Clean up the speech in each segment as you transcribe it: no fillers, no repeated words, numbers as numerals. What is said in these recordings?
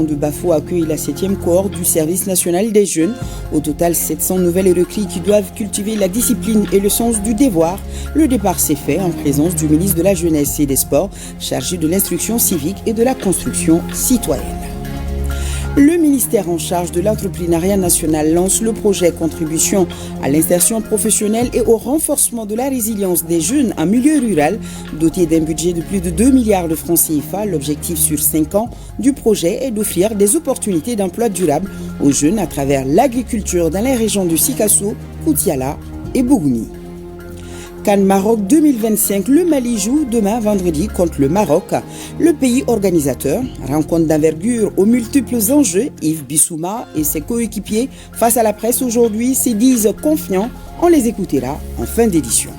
de Bafo accueille la 7e cohorte du service national des jeunes. Au total, 700 nouvelles recrues qui doivent cultiver la discipline et le sens du devoir. Le départ s'est fait en présence du ministre de la Jeunesse et des Sports, chargé de l'instruction civique et de la construction citoyenne. Le ministère en charge de l'entrepreneuriat national lance le projet Contribution à l'insertion professionnelle et au renforcement de la résilience des jeunes en milieu rural. Doté d'un budget de plus de 2 milliards de francs CFA, l'objectif sur 5 ans du projet est d'offrir des opportunités d'emploi durable aux jeunes à travers l'agriculture dans les régions de Sikasso, Koutiala et Bougouni. CAN Maroc 2025, le Mali joue demain vendredi contre le Maroc. Le pays organisateur, rencontre d'envergure aux multiples enjeux, Yves Bissouma et ses coéquipiers face à la presse aujourd'hui se disent confiants. On les écoutera en fin d'édition.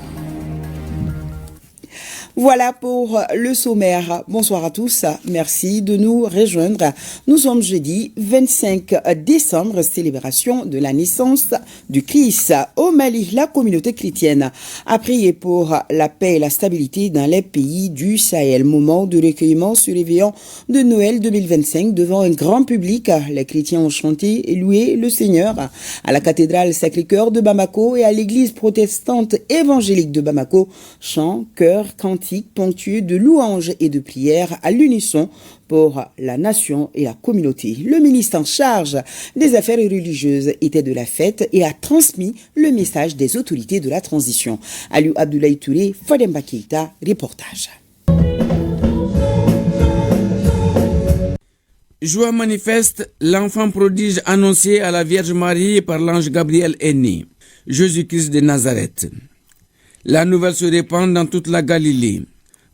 Voilà pour le sommaire. Bonsoir à tous. Merci de nous rejoindre. Nous sommes jeudi 25 décembre, célébration de la naissance du Christ. Au Mali, la communauté chrétienne a prié pour la paix et la stabilité dans les pays du Sahel. Moment de recueillement se réveillant de Noël 2025 devant un grand public. Les chrétiens ont chanté et loué le Seigneur à la cathédrale Sacré-Cœur de Bamako et à l'église protestante évangélique de Bamako. Chants, chœurs, cantiques ponctueux de louanges et de prières à l'unisson pour la nation et la communauté. Le ministre en charge des affaires religieuses était de la fête et a transmis le message des autorités de la transition. Aliou Abdoulaye Touré, Fademba Keita, reportage. Joie manifeste, l'enfant prodige annoncé à la Vierge Marie par l'ange Gabriel est né, Jésus-Christ de Nazareth. La nouvelle se répand dans toute la Galilée.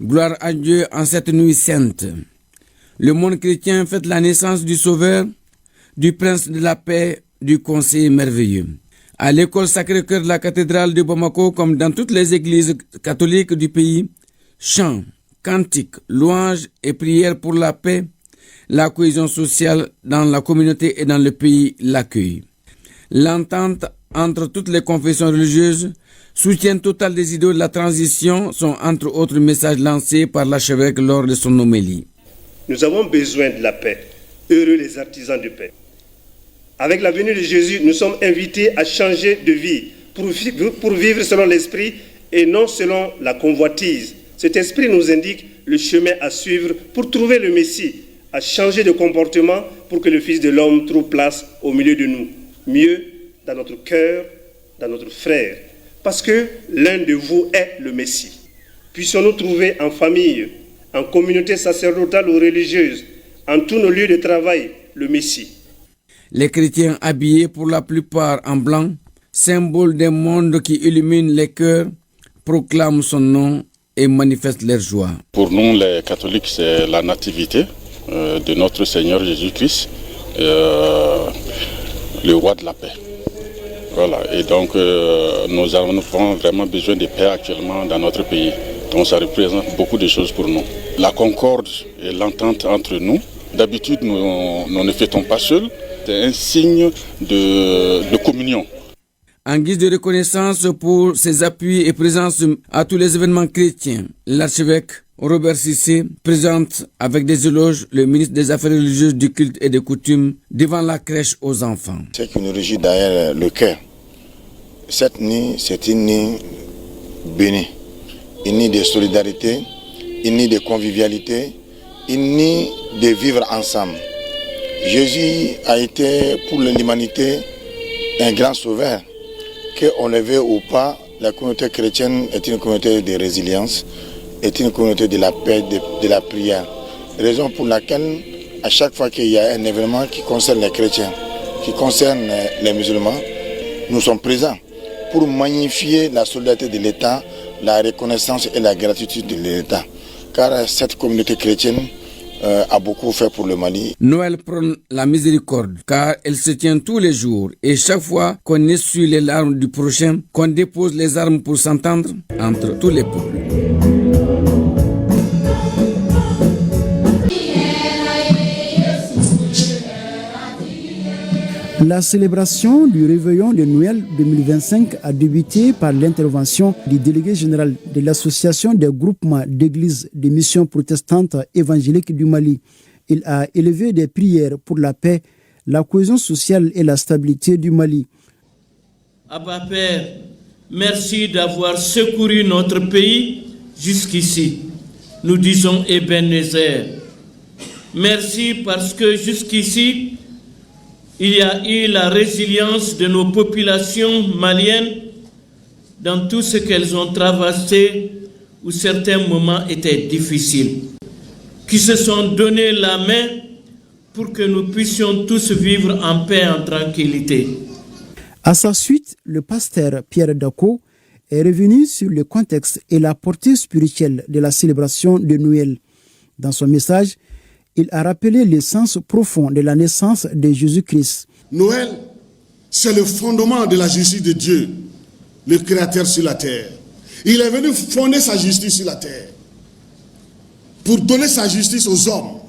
Gloire à Dieu en cette nuit sainte. Le monde chrétien fête la naissance du Sauveur, du Prince de la paix, du Conseil merveilleux. À l'école Sacré-Cœur de la cathédrale de Bamako, comme dans toutes les églises catholiques du pays, chants, cantiques, louanges et prières pour la paix, la cohésion sociale dans la communauté et dans le pays l'accueillent. L'entente entre toutes les confessions religieuses, soutien total des idéaux de la transition sont entre autres messages lancés par l'archevêque lors de son homélie. Nous avons besoin de la paix. Heureux les artisans de paix. Avec la venue de Jésus, nous sommes invités à changer de vie pour vivre selon l'esprit et non selon la convoitise. Cet esprit nous indique le chemin à suivre pour trouver le Messie, à changer de comportement pour que le Fils de l'homme trouve place au milieu de nous. Mieux, dans notre cœur, dans notre frère, parce que l'un de vous est le Messie. Puissions-nous trouver en famille, en communauté sacerdotale ou religieuse, en tous nos lieux de travail, le Messie. Les chrétiens habillés pour la plupart en blanc, symbole d'un monde qui illumine les cœurs, proclament son nom et manifestent leur joie. Pour nous les catholiques, c'est la nativité de notre Seigneur Jésus-Christ, le roi de la paix. Voilà, et donc nous avons vraiment besoin de paix actuellement dans notre pays. Donc ça représente beaucoup de choses pour nous. La concorde et l'entente entre nous, d'habitude nous ne fêtons pas seuls, c'est un signe de communion. En guise de reconnaissance pour ses appuis et présence à tous les événements chrétiens, l'archevêque Robert Cissé présente avec des éloges le ministre des Affaires religieuses, du culte et des coutumes devant la crèche aux enfants. Ce qui nous régit derrière le cœur, cette nuit, c'est une nuit bénie, une nuit de solidarité, une nuit de convivialité, une nuit de vivre ensemble. Jésus a été pour l'humanité un grand sauveur. Qu'on le veuille ou pas, la communauté chrétienne est une communauté de résilience, est une communauté de la paix, de la prière. Raison pour laquelle, à chaque fois qu'il y a un événement qui concerne les chrétiens, qui concerne les musulmans, nous sommes présents pour magnifier la solidarité de l'État, la reconnaissance et la gratitude de l'État. Car cette communauté chrétienne a beaucoup fait pour le Mali. Noël prône la miséricorde, car elle se tient tous les jours. Et chaque fois qu'on essuie les larmes du prochain, qu'on dépose les armes pour s'entendre entre tous les peuples. La célébration du réveillon de Noël 2025 a débuté par l'intervention du délégué général de l'association des groupements d'églises de missions protestantes évangéliques du Mali. Il a élevé des prières pour la paix, la cohésion sociale et la stabilité du Mali. Abba Père, merci d'avoir secouru notre pays jusqu'ici. Nous disons Ebenezer. Merci parce que jusqu'ici, il y a eu la résilience de nos populations maliennes dans tout ce qu'elles ont traversé où certains moments étaient difficiles, qui se sont donné la main pour que nous puissions tous vivre en paix, en tranquillité. À sa suite, le pasteur Pierre Dako est revenu sur le contexte et la portée spirituelle de la célébration de Noël. Dans son message, il a rappelé le sens profond de la naissance de Jésus-Christ. Noël, c'est le fondement de la justice de Dieu, le Créateur sur la terre. Il est venu fonder sa justice sur la terre pour donner sa justice aux hommes.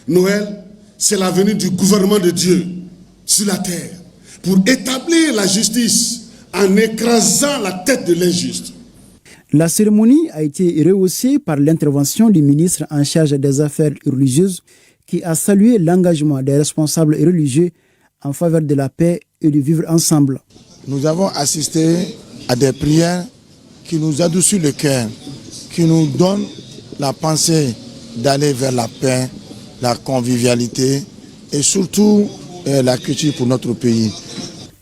Noël, c'est la venue du gouvernement de Dieu sur la terre pour établir la justice en écrasant la tête de l'injuste. La cérémonie a été rehaussée par l'intervention du ministre en charge des affaires religieuses qui a salué l'engagement des responsables religieux en faveur de la paix et du vivre ensemble. Nous avons assisté à des prières qui nous adoucissent le cœur, qui nous donnent la pensée d'aller vers la paix, la convivialité et surtout la culture pour notre pays.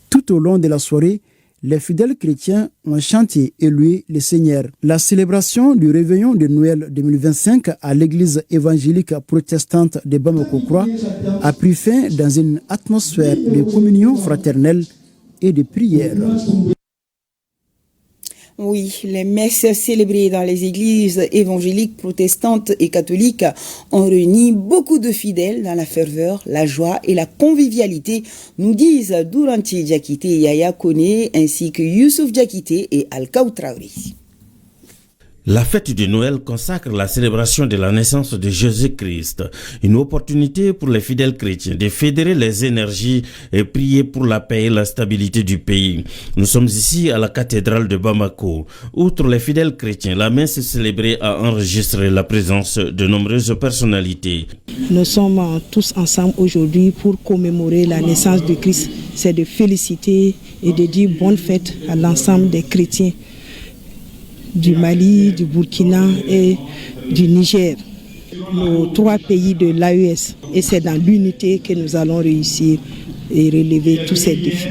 Tout au long de la soirée, les fidèles chrétiens ont chanté et loué le Seigneur. La célébration du réveillon de Noël 2025 à l'église évangélique protestante de Bamako-Croix a pris fin dans une atmosphère de communion fraternelle et de prière. Oui, les messes célébrées dans les églises évangéliques, protestantes et catholiques ont réuni beaucoup de fidèles dans la ferveur, la joie et la convivialité, nous disent Douranti Diakité et Yaya Kone ainsi que Youssouf Diakité et Al-Kaou Traori. La fête de Noël consacre la célébration de la naissance de Jésus-Christ, une opportunité pour les fidèles chrétiens de fédérer les énergies et prier pour la paix et la stabilité du pays. Nous sommes ici à la cathédrale de Bamako. Outre les fidèles chrétiens, la messe célébrée a enregistré la présence de nombreuses personnalités. Nous sommes tous ensemble aujourd'hui pour commémorer la naissance de Christ. C'est de féliciter et de dire bonne fête à l'ensemble des chrétiens du Mali, du Burkina et du Niger, nos 3 pays de l'AES. Et c'est dans l'unité que nous allons réussir et relever tous ces défis.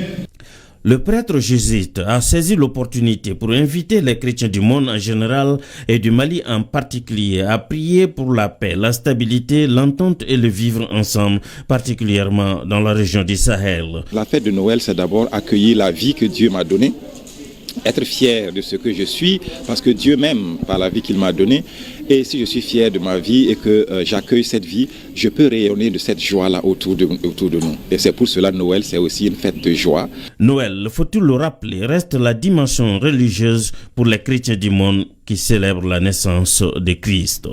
Le prêtre jésuite a saisi l'opportunité pour inviter les chrétiens du monde en général et du Mali en particulier à prier pour la paix, la stabilité, l'entente et le vivre ensemble, particulièrement dans la région du Sahel. La fête de Noël, c'est d'abord accueillir la vie que Dieu m'a donnée, être fier de ce que je suis, parce que Dieu m'aime par la vie qu'il m'a donnée. Et si je suis fier de ma vie et que j'accueille cette vie, je peux rayonner de cette joie-là autour de nous. Et c'est pour cela Noël, c'est aussi une fête de joie. Noël, faut-il le rappeler, reste la dimension religieuse pour les chrétiens du monde qui célèbrent la naissance de Christ.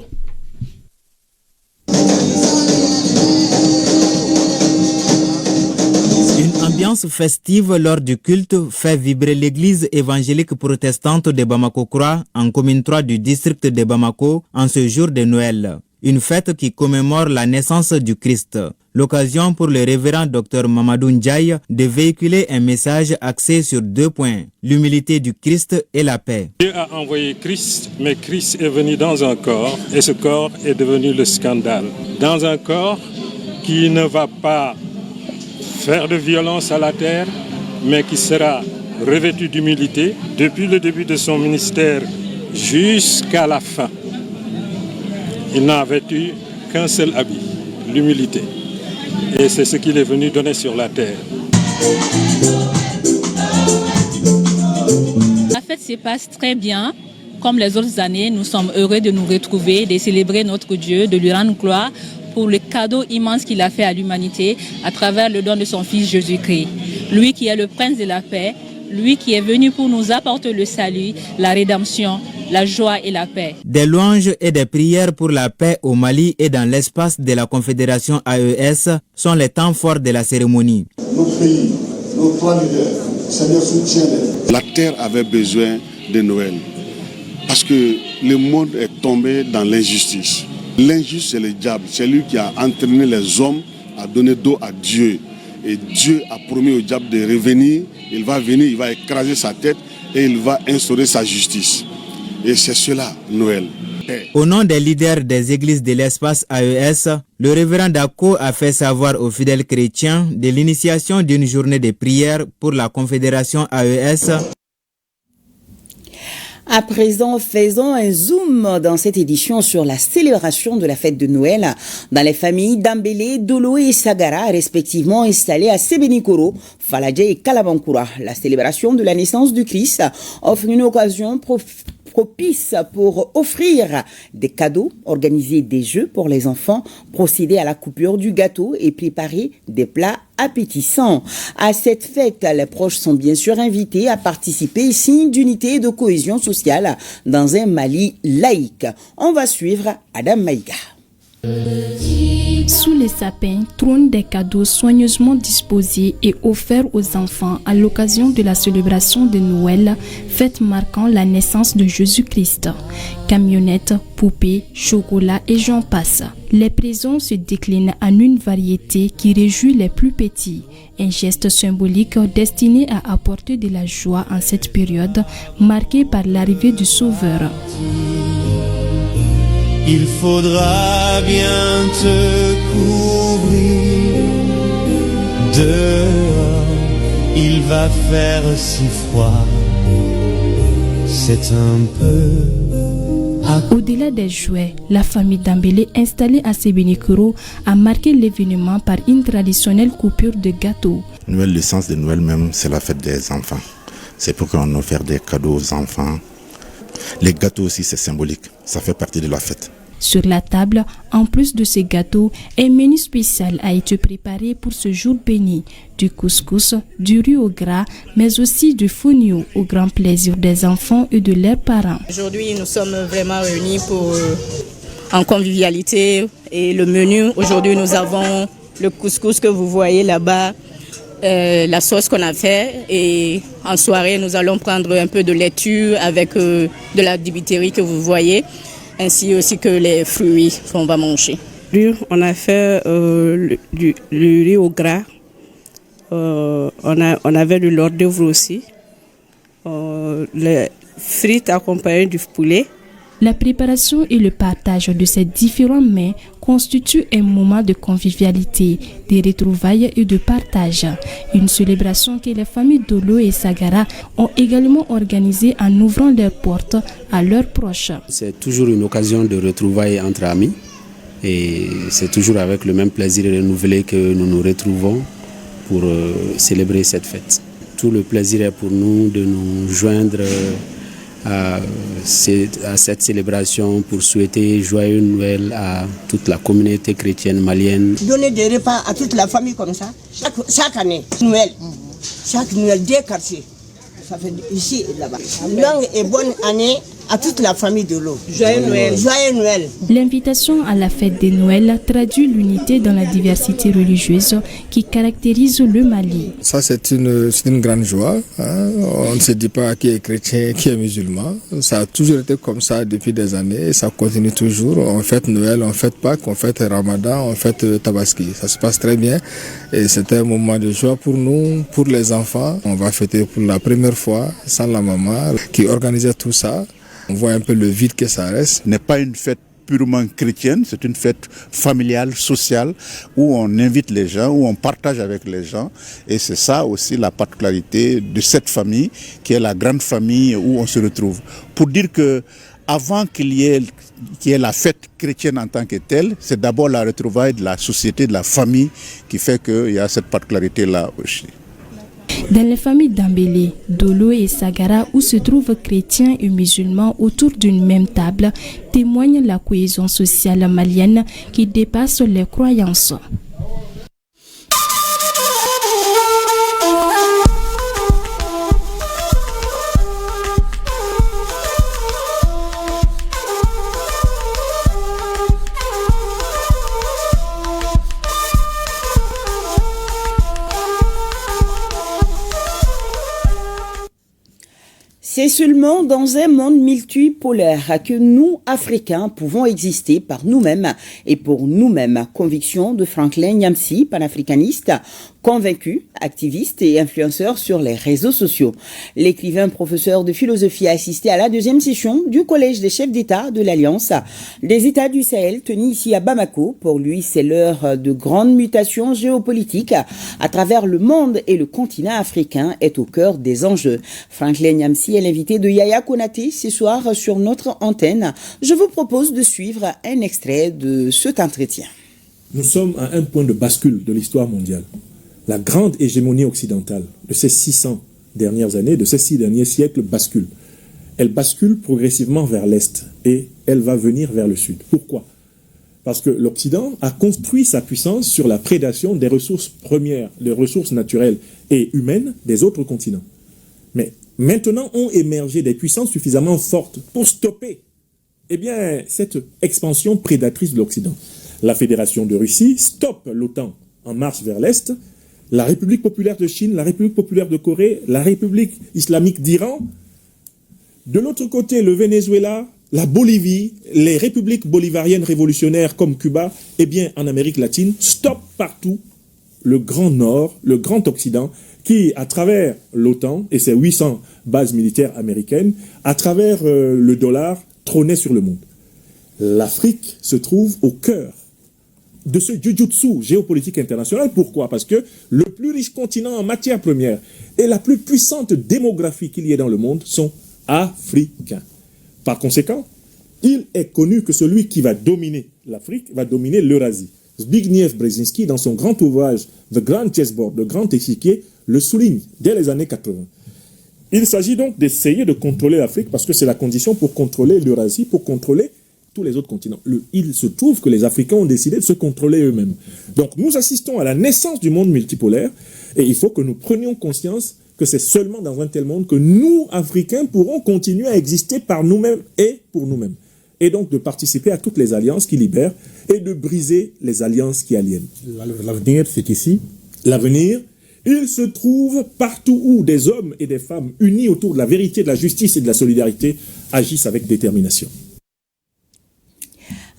Ambiance festive lors du culte fait vibrer l'église évangélique protestante de Bamako-Croix en commune 3 du district de Bamako en ce jour de Noël. Une fête qui commémore la naissance du Christ. L'occasion pour le révérend Dr Mamadou Ndiaye de véhiculer un message axé sur 2 points, l'humilité du Christ et la paix. Dieu a envoyé Christ, mais Christ est venu dans un corps et ce corps est devenu le scandale. Dans un corps qui ne va pas faire de violence à la terre, mais qui sera revêtu d'humilité depuis le début de son ministère jusqu'à la fin. Il n'a vêtu qu'un seul habit, l'humilité. Et c'est ce qu'il est venu donner sur la terre. La fête se passe très bien. Comme les autres années, nous sommes heureux de nous retrouver, de célébrer notre Dieu, de lui rendre gloire pour le cadeau immense qu'il a fait à l'humanité à travers le don de son Fils Jésus-Christ. Lui qui est le prince de la paix, lui qui est venu pour nous apporter le salut, la rédemption, la joie et la paix. Des louanges et des prières pour la paix au Mali et dans l'espace de la Confédération AES sont les temps forts de la cérémonie. Nos pays, nos 3 leaders, Seigneur, soutiens-les. La terre avait besoin de Noël parce que le monde est tombé dans l'injustice. L'injuste, c'est le diable. C'est lui qui a entraîné les hommes à donner dos à Dieu. Et Dieu a promis au diable de revenir. Il va venir, il va écraser sa tête et il va instaurer sa justice. Et c'est cela, Noël. Au nom des leaders des églises de l'espace AES, le révérend Dako a fait savoir aux fidèles chrétiens de l'initiation d'une journée de prière pour la Confédération AES. À présent, faisons un zoom dans cette édition sur la célébration de la fête de Noël dans les familles d'Ambélé, Dolo et Sagara, respectivement installées à Sebenikoro, Faladje et Kalabankura. La célébration de la naissance du Christ offre une occasion propice pour offrir des cadeaux, organiser des jeux pour les enfants, procéder à la coupure du gâteau et préparer des plats appétissants. À cette fête, les proches sont bien sûr invités à participer, signe d'unité et de cohésion sociale dans un Mali laïque. On va suivre Adam Maïga. Sous les sapins trônent des cadeaux soigneusement disposés et offerts aux enfants à l'occasion de la célébration de Noël, fête marquant la naissance de Jésus-Christ. Camionnettes, poupées, chocolat et j'en passe. Les présents se déclinent en une variété qui réjouit les plus petits. Un geste symbolique destiné à apporter de la joie en cette période marquée par l'arrivée du Sauveur. Il faudra bien te couvrir dehors, il va faire si froid, c'est un peu... Au-delà des jouets, la famille d'Ambélé installée à Sebenikoro a marqué l'événement par une traditionnelle coupure de gâteau. Noël, le sens de Noël même, c'est la fête des enfants. C'est pour qu'on offre des cadeaux aux enfants. Les gâteaux aussi, c'est symbolique. Ça fait partie de la fête. Sur la table, en plus de ces gâteaux, un menu spécial a été préparé pour ce jour béni. Du couscous, du riz au gras, mais aussi du fonio au grand plaisir des enfants et de leurs parents. Aujourd'hui, nous sommes vraiment réunis en convivialité. Et le menu, aujourd'hui, nous avons le couscous que vous voyez là-bas, la sauce qu'on a fait. Et en soirée, nous allons prendre un peu de laitue avec de la dibiterie que vous voyez, ainsi aussi que les fruits qu'on va manger. On a fait le riz au gras, on avait le hors d'œuvre aussi, les frites accompagnées du poulet. La préparation et le partage de ces différents mets constituent un moment de convivialité, de retrouvailles et de partage. Une célébration que les familles Dolo et Sagara ont également organisée en ouvrant leurs portes à leurs proches. C'est toujours une occasion de retrouvailles entre amis et c'est toujours avec le même plaisir renouvelé que nous nous retrouvons pour célébrer cette fête. Tout le plaisir est pour nous de nous joindre à cette célébration pour souhaiter joyeux Noël à toute la communauté chrétienne malienne. Donner des repas à toute la famille comme ça, chaque année, Noël, chaque Noël, deux quartiers. Ça fait ici et là-bas. Longue et bonne année à toute la famille de l'eau. Joyeux Noël. Joyeux Noël. L'invitation à la fête de Noël traduit l'unité dans la diversité religieuse qui caractérise le Mali. Ça, c'est une grande joie. On ne se dit pas qui est chrétien, qui est musulman. Ça a toujours été comme ça depuis des années et ça continue toujours. On fête Noël, on fête Pâques, on fête Ramadan, on fête Tabaski. Ça se passe très bien et c'est un moment de joie pour nous, pour les enfants. On va fêter pour la première fois sans la maman qui organisait tout ça. On voit un peu le vide que ça reste. Ce n'est pas une fête purement chrétienne, c'est une fête familiale, sociale, où on invite les gens, où on partage avec les gens. Et c'est ça aussi la particularité de cette famille, qui est la grande famille où on se retrouve. Pour dire que avant qu'il y ait la fête chrétienne en tant que telle, c'est d'abord la retrouvaille de la société, de la famille, qui fait qu'il y a cette particularité-là aussi. Dans les familles d'Ambélé, Dolo et Sagara, où se trouvent chrétiens et musulmans autour d'une même table, témoigne la cohésion sociale malienne qui dépasse les croyances. C'est seulement dans un monde multipolaire que nous, Africains, pouvons exister par nous-mêmes et pour nous-mêmes. Conviction de Franklin Nyamsi, panafricaniste, convaincu, activiste et influenceur sur les réseaux sociaux. L'écrivain professeur de philosophie a assisté à la deuxième session du Collège des chefs d'État de l'Alliance des États du Sahel, tenue ici à Bamako. Pour lui, c'est l'heure de grandes mutations géopolitiques à travers le monde et le continent africain est au cœur des enjeux. Franklin Nyamsi est l'invité de Yaya Konaté ce soir sur notre antenne. Je vous propose de suivre un extrait de cet entretien. Nous sommes à un point de bascule de l'histoire mondiale. La grande hégémonie occidentale de ces 600 dernières années, de ces 6 derniers siècles bascule. Elle bascule progressivement vers l'Est et elle va venir vers le Sud. Pourquoi ? Parce que l'Occident a construit sa puissance sur la prédation des ressources premières, des ressources naturelles et humaines des autres continents. Mais maintenant ont émergé des puissances suffisamment fortes pour stopper cette expansion prédatrice de l'Occident. La Fédération de Russie stoppe l'OTAN en marche vers l'Est. La République populaire de Chine, la République populaire de Corée, la République islamique d'Iran. De l'autre côté, le Venezuela, la Bolivie, les républiques bolivariennes révolutionnaires comme Cuba, en Amérique latine, stoppent partout le Grand Nord, le Grand Occident, qui, à travers l'OTAN et ses 800 bases militaires américaines, à travers le dollar, trônait sur le monde. L'Afrique se trouve au cœur de ce jujutsu géopolitique international. Pourquoi ? Parce que le plus riche continent en matières premières et la plus puissante démographie qu'il y ait dans le monde sont africains. Par conséquent, il est connu que celui qui va dominer l'Afrique va dominer l'Eurasie. Zbigniew Brzezinski, dans son grand ouvrage The Grand Chessboard, le grand échiquier, le souligne dès les années 80. Il s'agit donc d'essayer de contrôler l'Afrique parce que c'est la condition pour contrôler l'Eurasie, pour contrôler tous les autres continents. Il se trouve que les Africains ont décidé de se contrôler eux-mêmes. Donc nous assistons à la naissance du monde multipolaire et il faut que nous prenions conscience que c'est seulement dans un tel monde que nous, Africains, pourrons continuer à exister par nous-mêmes et pour nous-mêmes. Et donc de participer à toutes les alliances qui libèrent et de briser les alliances qui aliènent. L'avenir, c'est ici. L'avenir, il se trouve partout où des hommes et des femmes unis autour de la vérité, de la justice et de la solidarité agissent avec détermination.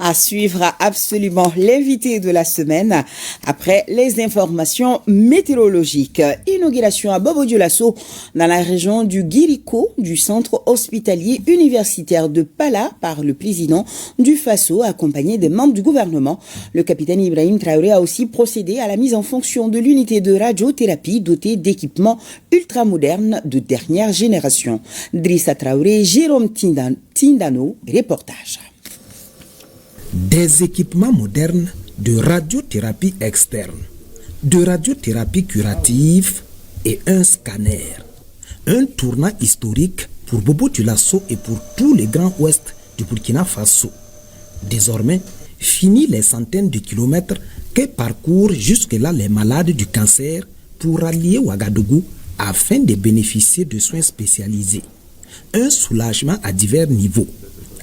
À suivre absolument l'invité de la semaine après les informations météorologiques. Inauguration à Bobo-Dioulasso dans la région du Guiriko du centre hospitalier universitaire de Pala par le président du FASO accompagné des membres du gouvernement. Le capitaine Ibrahim Traoré a aussi procédé à la mise en fonction de l'unité de radiothérapie dotée d'équipements ultramodernes de dernière génération. Drissa Traoré, Jérôme Tindano, reportage. Des équipements modernes de radiothérapie externe, de radiothérapie curative et un scanner. Un tournant historique pour Bobo-Dioulasso et pour tous les grands ouest du Burkina Faso. Désormais, fini les centaines de kilomètres que parcourent jusque-là les malades du cancer pour rallier Ouagadougou afin de bénéficier de soins spécialisés. Un soulagement à divers niveaux.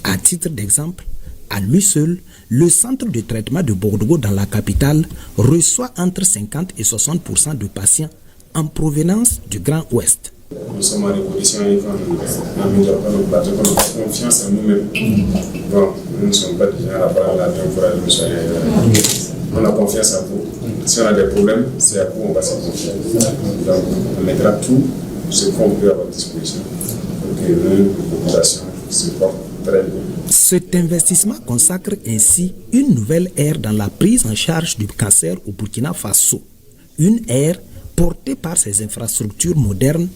À titre d'exemple, à lui seul, le centre de traitement de Bordeaux dans la capitale reçoit entre 50 et 60% de patients en provenance du Grand Ouest. Nous sommes en révolution et quand nous avons confiance en nous-mêmes. Bon, nous ne sommes pas déjà à la l'avion pour aller nous soigner. On a confiance en vous. Si on a des problèmes, c'est à vous on va se confier. Donc, on mettra tout ce qu'on peut à votre disposition pour que la population se porte très bien. Cet investissement consacre ainsi une nouvelle ère dans la prise en charge du cancer au Burkina Faso. Une ère portée par ses infrastructures modernes,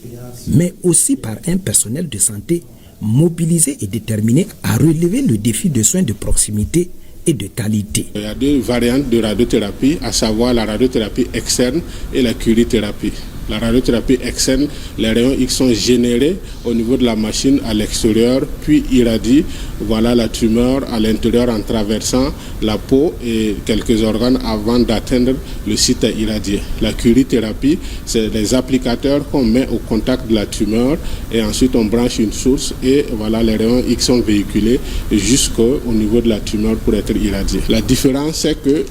mais aussi par un personnel de santé mobilisé et déterminé à relever le défi de soins de proximité et de qualité. Il y a deux variantes de radiothérapie, à savoir la radiothérapie externe et la curithérapie. La radiothérapie externe, les rayons X sont générés au niveau de la machine à l'extérieur, puis irradient la tumeur à l'intérieur en traversant la peau et quelques organes avant d'atteindre le site irradié. La curithérapie, c'est des applicateurs qu'on met au contact de la tumeur et ensuite on branche une source et les rayons X sont véhiculés jusqu'au niveau de la tumeur pour être irradiés. La différence, c'est que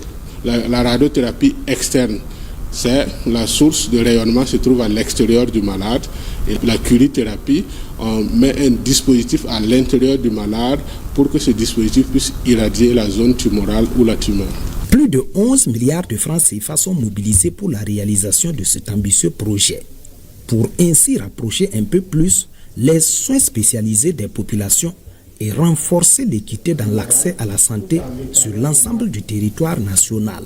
la radiothérapie externe, c'est la source de rayonnement se trouve à l'extérieur du malade Et la curithérapie, on met un dispositif à l'intérieur du malade pour que ce dispositif puisse irradier la zone tumorale ou la tumeur. Plus de 11 milliards de francs CFA sont mobilisés pour la réalisation de cet ambitieux projet, pour ainsi rapprocher un peu plus les soins spécialisés des populations et renforcer l'équité dans l'accès à la santé sur l'ensemble du territoire national.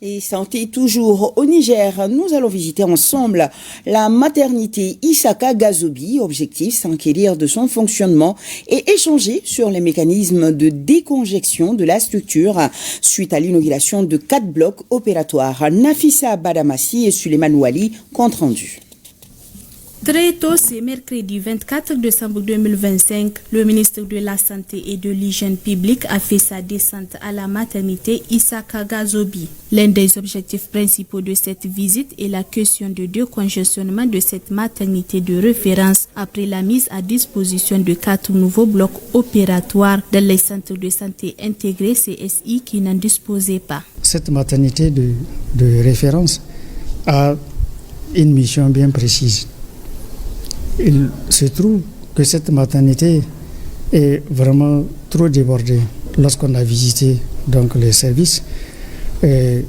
Et santé toujours au Niger, nous allons visiter ensemble la maternité Isaka Gazobi, objectif s'enquérir de son fonctionnement et échanger sur les mécanismes de décongestion de la structure suite à l'inauguration de 4 blocs opératoires. Nafissa Badamassi et Suleiman Ouali, compte rendu. Très tôt, ce mercredi 24 décembre 2025, le ministre de la Santé et de l'Hygiène publique a fait sa descente à la maternité Isaka Gazobi. L'un des objectifs principaux de cette visite est la question de décongestionnement de cette maternité de référence après la mise à disposition de 4 nouveaux blocs opératoires dans les centres de santé intégrés CSI qui n'en disposaient pas. Cette maternité de référence a une mission bien précise. Il se trouve que cette maternité est vraiment trop débordée. Lorsqu'on a visité donc les services, il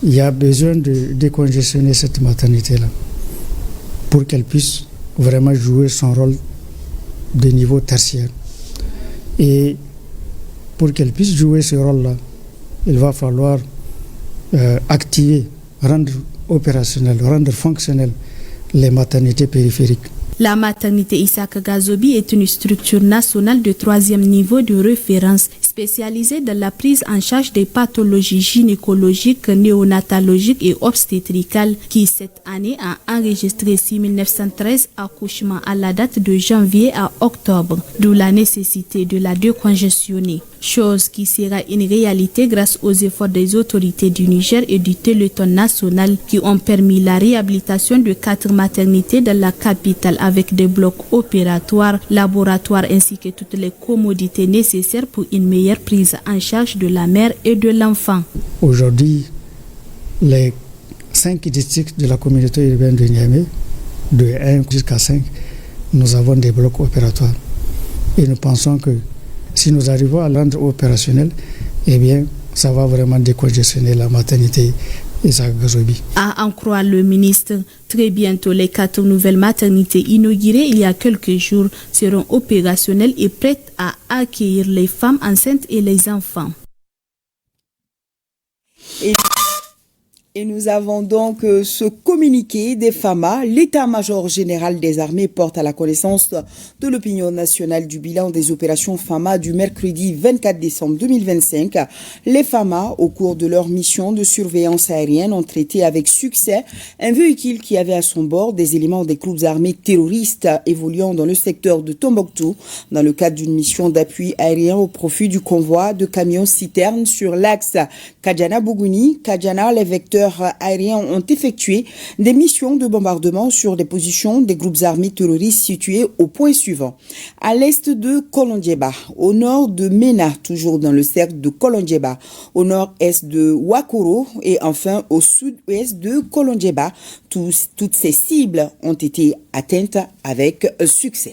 y a besoin de décongestionner cette maternité-là pour qu'elle puisse vraiment jouer son rôle de niveau tertiaire. Et pour qu'elle puisse jouer ce rôle-là, il va falloir activer, rendre opérationnel, rendre fonctionnel les maternités périphériques. La maternité Isaka Gazobi est une structure nationale de 3e niveau de référence spécialisée dans la prise en charge des pathologies gynécologiques, néonatologiques et obstétricales qui cette année a enregistré 6913 accouchements à la date de janvier à octobre, d'où la nécessité de la décongestionner. Chose qui sera une réalité grâce aux efforts des autorités du Niger et du Téléthon national qui ont permis la réhabilitation de 4 maternités dans la capitale avec des blocs opératoires, laboratoires ainsi que toutes les commodités nécessaires pour une meilleure prise en charge de la mère et de l'enfant. Aujourd'hui, les 5 districts de la communauté urbaine de Niamey, de 1 jusqu'à 5, nous avons des blocs opératoires. Et nous pensons que si nous arrivons à rendre opérationnel, eh bien, ça va vraiment décongestionner la maternité Isaka Gazobi. À en croire le ministre, très bientôt les 4 nouvelles maternités inaugurées il y a quelques jours seront opérationnelles et prêtes à accueillir les femmes enceintes et les enfants. Et nous avons donc ce communiqué des FAMA. L'état-major général des armées porte à la connaissance de l'opinion nationale du bilan des opérations FAMA du mercredi 24 décembre 2025. Les FAMA, au cours de leur mission de surveillance aérienne, ont traité avec succès un véhicule qui avait à son bord des éléments des groupes armés terroristes évoluant dans le secteur de Tombouctou, dans le cadre d'une mission d'appui aérien au profit du convoi de camions-citernes sur l'axe Kadjana-Bougouni. Kadjana, les vecteurs aériens ont effectué des missions de bombardement sur des positions des groupes armés terroristes situés au point suivant. À l'est de Kolondjeba, au nord de Mena, toujours dans le cercle de Kolondjeba, au nord-est de Wakoro et enfin au sud-ouest de Kolondjeba. Toutes ces cibles ont été atteintes avec succès.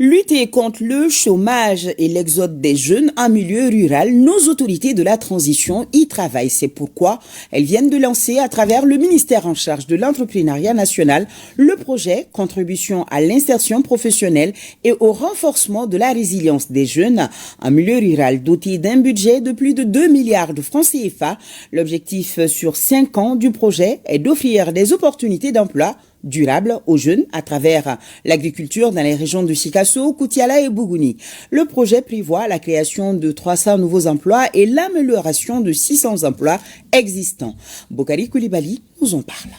Lutter contre le chômage et l'exode des jeunes en milieu rural, nos autorités de la transition y travaillent. C'est pourquoi elles viennent de lancer à travers le ministère en charge de l'entrepreneuriat national le projet Contribution à l'insertion professionnelle et au renforcement de la résilience des jeunes en milieu rural, doté d'un budget de plus de 2 milliards de francs CFA. L'objectif sur 5 ans du projet est d'offrir des opportunités d'emploi durable aux jeunes à travers l'agriculture dans les régions de Sikasso, Koutiala et Bougouni. Le projet prévoit la création de 300 nouveaux emplois et l'amélioration de 600 emplois existants. Bokari Koulibaly nous en parle.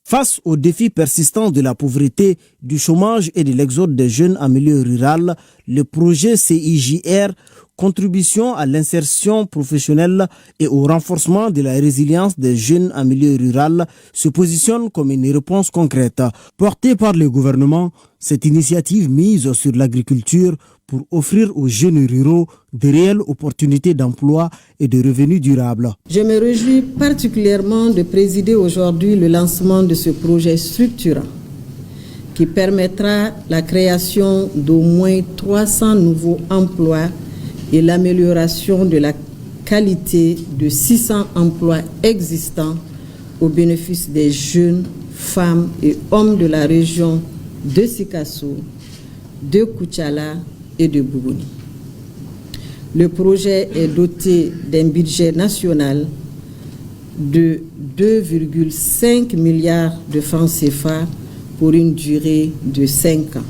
Face aux défis persistants de la pauvreté, du chômage et de l'exode des jeunes en milieu rural, le projet CIJR, contribution à l'insertion professionnelle et au renforcement de la résilience des jeunes en milieu rural, se positionne comme une réponse concrète. Portée par le gouvernement, cette initiative mise sur l'agriculture pour offrir aux jeunes ruraux de réelles opportunités d'emploi et de revenus durables. Je me réjouis particulièrement de présider aujourd'hui le lancement de ce projet structurant qui permettra la création d'au moins 300 nouveaux emplois et l'amélioration de la qualité de 600 emplois existants au bénéfice des jeunes, femmes et hommes de la région de Sikasso, de Koutiala et de Bougouni. Le projet est doté d'un budget national de 2,5 milliards de francs CFA pour une durée de 5 ans.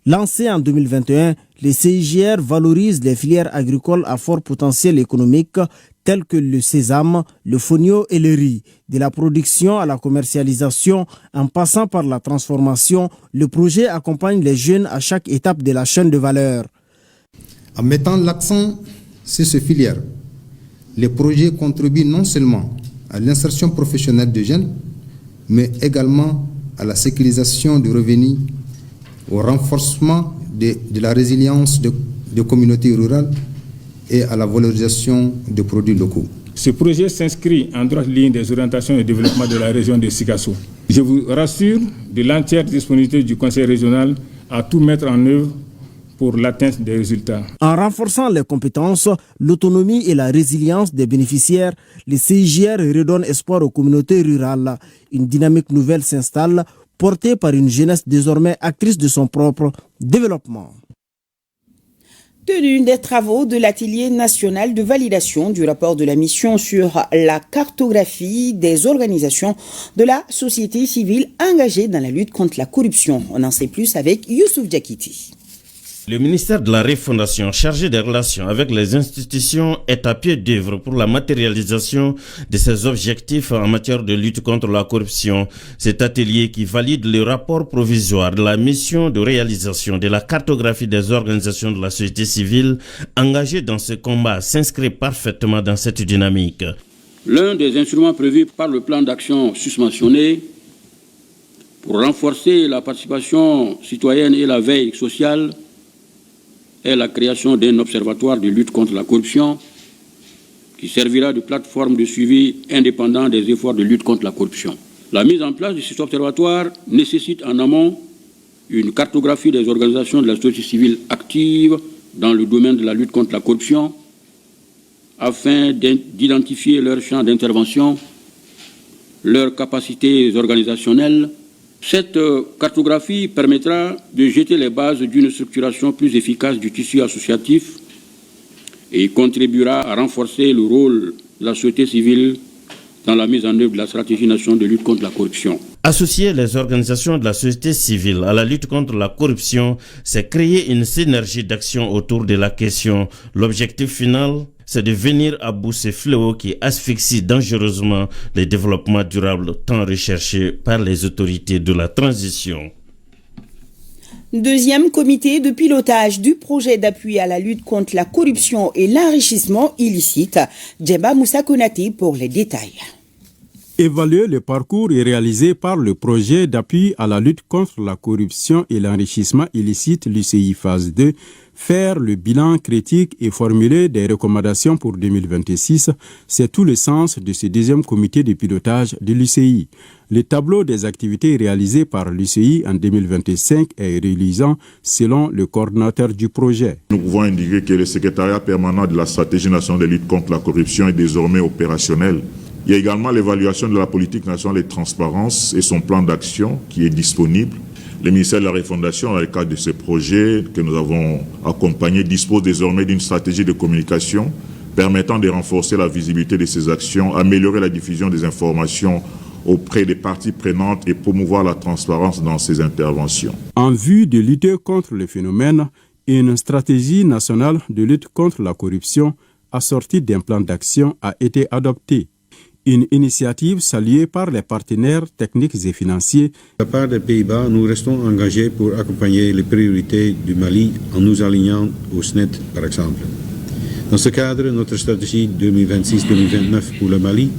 Lancé en 2021, les CIJR valorisent les filières agricoles à fort potentiel économique telles que le sésame, le fonio et le riz. De la production à la commercialisation, en passant par la transformation, le projet accompagne les jeunes à chaque étape de la chaîne de valeur. En mettant l'accent sur ces filières, les projets contribuent non seulement à l'insertion professionnelle des jeunes, mais également à la sécurisation du revenu, au renforcement de la résilience des communautés rurales et à la valorisation des produits locaux. Ce projet s'inscrit en droite ligne des orientations de développement de la région de Sikasso. Je vous rassure de l'entière disponibilité du Conseil régional à tout mettre en œuvre pour l'atteinte des résultats. En renforçant les compétences, l'autonomie et la résilience des bénéficiaires, les CIJR redonnent espoir aux communautés rurales. Une dynamique nouvelle s'installe, portée par une jeunesse désormais actrice de son propre développement. Tenue des travaux de l'atelier national de validation du rapport de la mission sur la cartographie des organisations de la société civile engagées dans la lutte contre la corruption. On en sait plus avec Youssouf Diakiti. Le ministère de la Refondation, chargé des relations avec les institutions, est à pied d'œuvre pour la matérialisation de ses objectifs en matière de lutte contre la corruption. Cet atelier qui valide le rapport provisoire de la mission de réalisation de la cartographie des organisations de la société civile engagées dans ce combat s'inscrit parfaitement dans cette dynamique. L'un des instruments prévus par le plan d'action susmentionné pour renforcer la participation citoyenne et la veille sociale est la création d'un observatoire de lutte contre la corruption qui servira de plateforme de suivi indépendant des efforts de lutte contre la corruption. La mise en place de cet observatoire nécessite en amont une cartographie des organisations de la société civile actives dans le domaine de la lutte contre la corruption afin d'identifier leur champ d'intervention, leurs capacités organisationnelles. Cette cartographie permettra de jeter les bases d'une structuration plus efficace du tissu associatif et contribuera à renforcer le rôle de la société civile dans la mise en œuvre de la stratégie nationale de lutte contre la corruption. Associer les organisations de la société civile à la lutte contre la corruption, c'est créer une synergie d'action autour de la question. L'objectif final, c'est de venir à bout ces fléaux qui asphyxient dangereusement les développements durables tant recherchés par les autorités de la transition. Deuxième comité de pilotage du projet d'appui à la lutte contre la corruption et l'enrichissement illicite. Djeba Moussa Konaté pour les détails. Évaluer le parcours est réalisé par le projet d'appui à la lutte contre la corruption et l'enrichissement illicite, l'UCI phase 2, faire le bilan critique et formuler des recommandations pour 2026, c'est tout le sens de ce deuxième comité de pilotage de l'UCI. Le tableau des activités réalisées par l'UCI en 2025 est relisant selon le coordinateur du projet. Nous pouvons indiquer que le secrétariat permanent de la stratégie nationale de lutte contre la corruption est désormais opérationnel. Il y a également l'évaluation de la politique nationale de transparence et son plan d'action qui est disponible. Le ministère de la Refondation, dans le cadre de ce projet que nous avons accompagné, dispose désormais d'une stratégie de communication permettant de renforcer la visibilité de ses actions, améliorer la diffusion des informations auprès des parties prenantes et promouvoir la transparence dans ses interventions. En vue de lutter contre le phénomène, une stratégie nationale de lutte contre la corruption assortie d'un plan d'action a été adoptée. Une initiative saluée par les partenaires techniques et financiers. De la part des Pays-Bas, nous restons engagés pour accompagner les priorités du Mali en nous alignant au SNED, par exemple. Dans ce cadre, notre stratégie 2026-2029 pour le Mali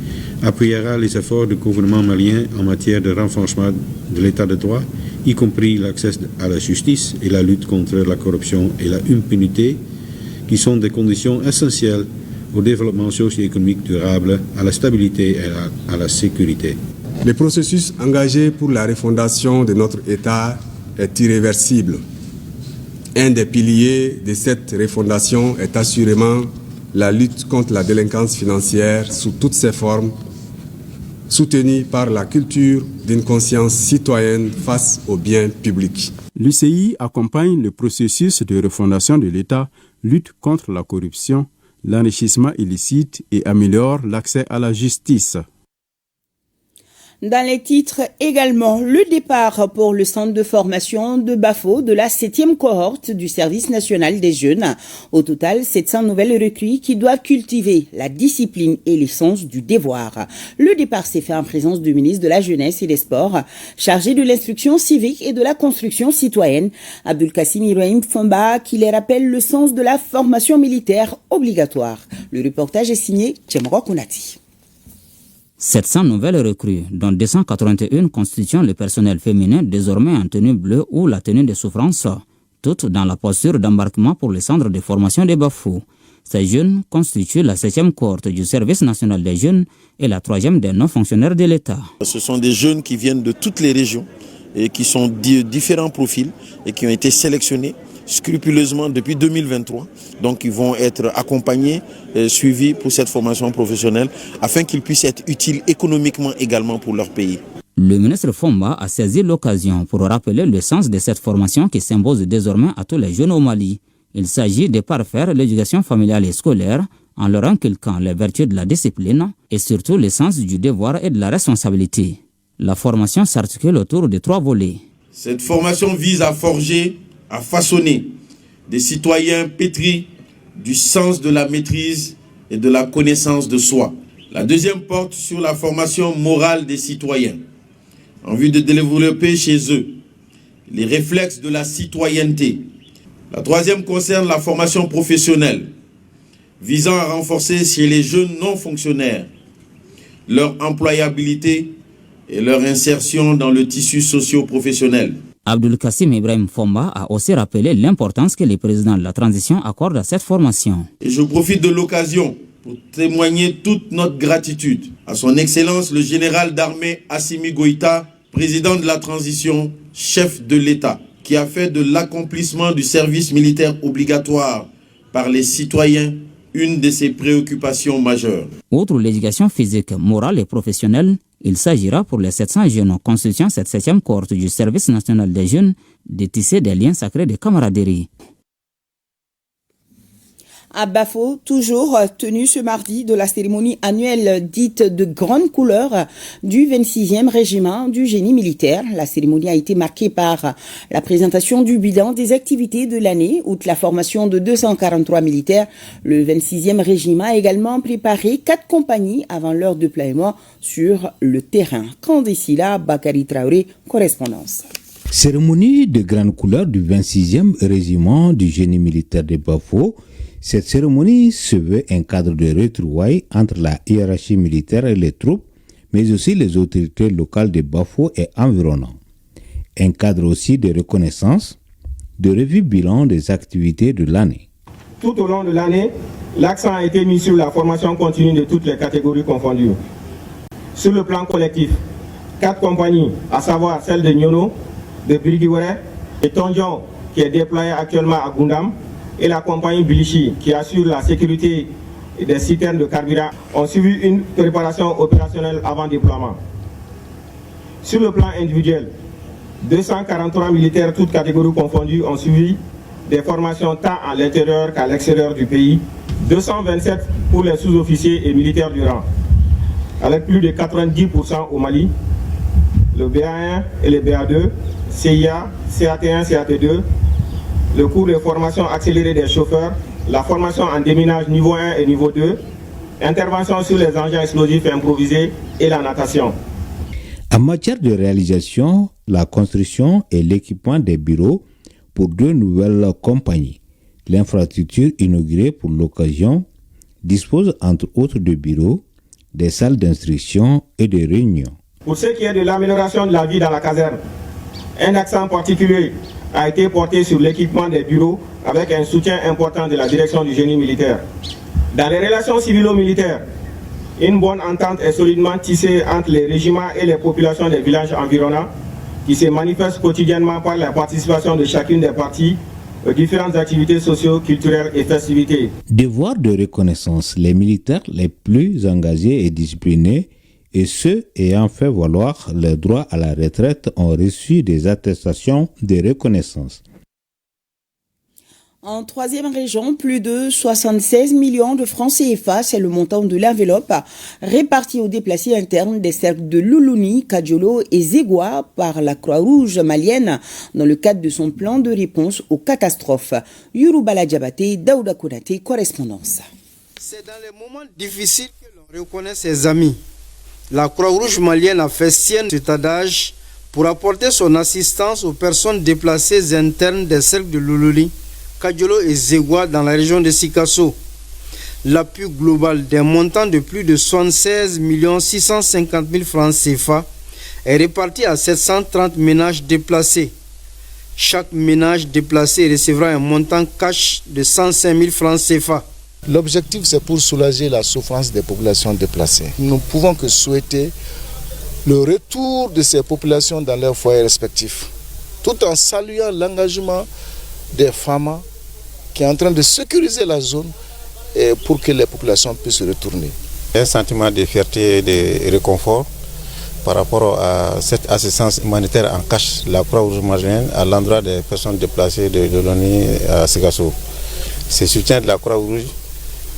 appuiera les efforts du gouvernement malien en matière de renforcement de l'état de droit, y compris l'accès à la justice et la lutte contre la corruption et la impunité, qui sont des conditions essentielles au développement socio-économique durable, à la stabilité et à la sécurité. Le processus engagé pour la refondation de notre État est irréversible. Un des piliers de cette refondation est assurément la lutte contre la délinquance financière sous toutes ses formes, soutenue par la culture d'une conscience citoyenne face aux biens publics. L'UCI accompagne le processus de refondation de l'État, lutte contre la corruption, l'enrichissement illicite et améliore l'accès à la justice. Dans les titres également, le départ pour le centre de formation de Bafo de la 7e cohorte du service national des jeunes. Au total, 700 nouvelles recrues qui doivent cultiver la discipline et l'essence du devoir. Le départ s'est fait en présence du ministre de la Jeunesse et des Sports, chargé de l'instruction civique et de la construction citoyenne, Abdulkassim Ibrahim Fomba, qui les rappelle le sens de la formation militaire obligatoire. Le reportage est signé Tchemro Kounati. 700 nouvelles recrues, dont 281 constituant le personnel féminin désormais en tenue bleue ou la tenue de souffrance, toutes dans la posture d'embarquement pour les centres de formation de Bafou. Ces jeunes constituent la 7e cohorte du service national des jeunes et la 3e des non-fonctionnaires de l'État. Ce sont des jeunes qui viennent de toutes les régions et qui sont de différents profils et qui ont été sélectionnés scrupuleusement depuis 2023. Donc ils vont être accompagnés, suivis pour cette formation professionnelle afin qu'ils puissent être utiles économiquement également pour leur pays. Le ministre Fomba a saisi l'occasion pour rappeler le sens de cette formation qui s'impose désormais à tous les jeunes au Mali. Il s'agit de parfaire l'éducation familiale et scolaire en leur inculquant les vertus de la discipline et surtout le sens du devoir et de la responsabilité. La formation s'articule autour de 3 volets. Cette formation vise à forger, à façonner des citoyens pétris du sens de la maîtrise et de la connaissance de soi. La deuxième porte sur la formation morale des citoyens, en vue de développer chez eux les réflexes de la citoyenneté. La troisième concerne la formation professionnelle, visant à renforcer chez les jeunes non-fonctionnaires leur employabilité et leur insertion dans le tissu socio-professionnel. Abdulkassim Ibrahim Fomba a aussi rappelé l'importance que le président de la transition accorde à cette formation. Et je profite de l'occasion pour témoigner toute notre gratitude à son Excellence le général d'armée Assimi Goïta, président de la transition, chef de l'État, qui a fait de l'accomplissement du service militaire obligatoire par les citoyens une de ses préoccupations majeures. Outre l'éducation physique, morale et professionnelle, il s'agira pour les 700 jeunes constituant cette 7e cohorte du service national des jeunes de tisser des liens sacrés de camaraderie. À Bafo, toujours tenue ce mardi de la cérémonie annuelle dite de grande couleur du 26e régiment du génie militaire. La cérémonie a été marquée par la présentation du bilan des activités de l'année, outre la formation de 243 militaires. Le 26e régiment a également préparé 4 compagnies avant leur déploiement sur le terrain. Quand d'ici là, Bakary Traoré, correspondance. Cérémonie de grande couleur du 26e régiment du génie militaire de Bafo. Cette cérémonie se veut un cadre de retrouvailles entre la hiérarchie militaire et les troupes, mais aussi les autorités locales de Bafo et environnants. Un cadre aussi de reconnaissance, de revue bilan des activités de l'année. Tout au long de l'année, l'accent a été mis sur la formation continue de toutes les catégories confondues. Sur le plan collectif, 4 compagnies, à savoir celle de Nyono, de Birgiwere et Tonjon, qui est déployée actuellement à Gundam, et la compagnie Bilichi, qui assure la sécurité des citernes de carburant, ont suivi une préparation opérationnelle avant déploiement. Sur le plan individuel, 243 militaires, toutes catégories confondues, ont suivi des formations tant à l'intérieur qu'à l'extérieur du pays, 227 pour les sous-officiers et militaires du rang, avec plus de 90% au Mali, le BA1 et le BA2, CIA, CAT1, CAT2, le cours de formation accélérée des chauffeurs, la formation en déminage niveau 1 et niveau 2, intervention sur les engins explosifs improvisés et la natation. En matière de réalisation, la construction et l'équipement des bureaux pour 2 nouvelles compagnies. L'infrastructure inaugurée pour l'occasion dispose entre autres de bureaux, des salles d'instruction et de réunions. Pour ce qui est de l'amélioration de la vie dans la caserne, un accent particulier a été porté sur l'équipement des bureaux avec un soutien important de la direction du génie militaire. Dans les relations civilo-militaires, une bonne entente est solidement tissée entre les régiments et les populations des villages environnants qui se manifestent quotidiennement par la participation de chacune des parties aux différentes activités socio-culturelles et festivités. Devoir de reconnaissance, les militaires les plus engagés et disciplinés et ceux ayant fait valoir leur droit à la retraite ont reçu des attestations de reconnaissance. En troisième région, plus de 76 millions de francs CFA, c'est le montant de l'enveloppe répartie aux déplacés internes des cercles de Luluni, Kadiolo et Zegwa par la Croix-Rouge malienne dans le cadre de son plan de réponse aux catastrophes. Yourubala Diabaté, Daouda Konate, correspondance. C'est dans les moments difficiles que l'on reconnaît ses amis. La Croix-Rouge malienne a fait sienne cet adage pour apporter son assistance aux personnes déplacées internes des cercles de Luluni, Kadiolo et Zegwa dans la région de Sikasso. L'appui global d'un montant de plus de 76 650 000 francs CFA est réparti à 730 ménages déplacés. Chaque ménage déplacé recevra un montant cash de 105 000 francs CFA. L'objectif, c'est pour soulager la souffrance des populations déplacées. Nous ne pouvons que souhaiter le retour de ces populations dans leurs foyers respectifs, tout en saluant l'engagement des femmes qui est en train de sécuriser la zone et pour que les populations puissent retourner. Un sentiment de fierté et de réconfort par rapport à cette assistance humanitaire en cash, la Croix-Rouge malienne à l'endroit des personnes déplacées de Loni à Sikasso. Ce soutien de la Croix-Rouge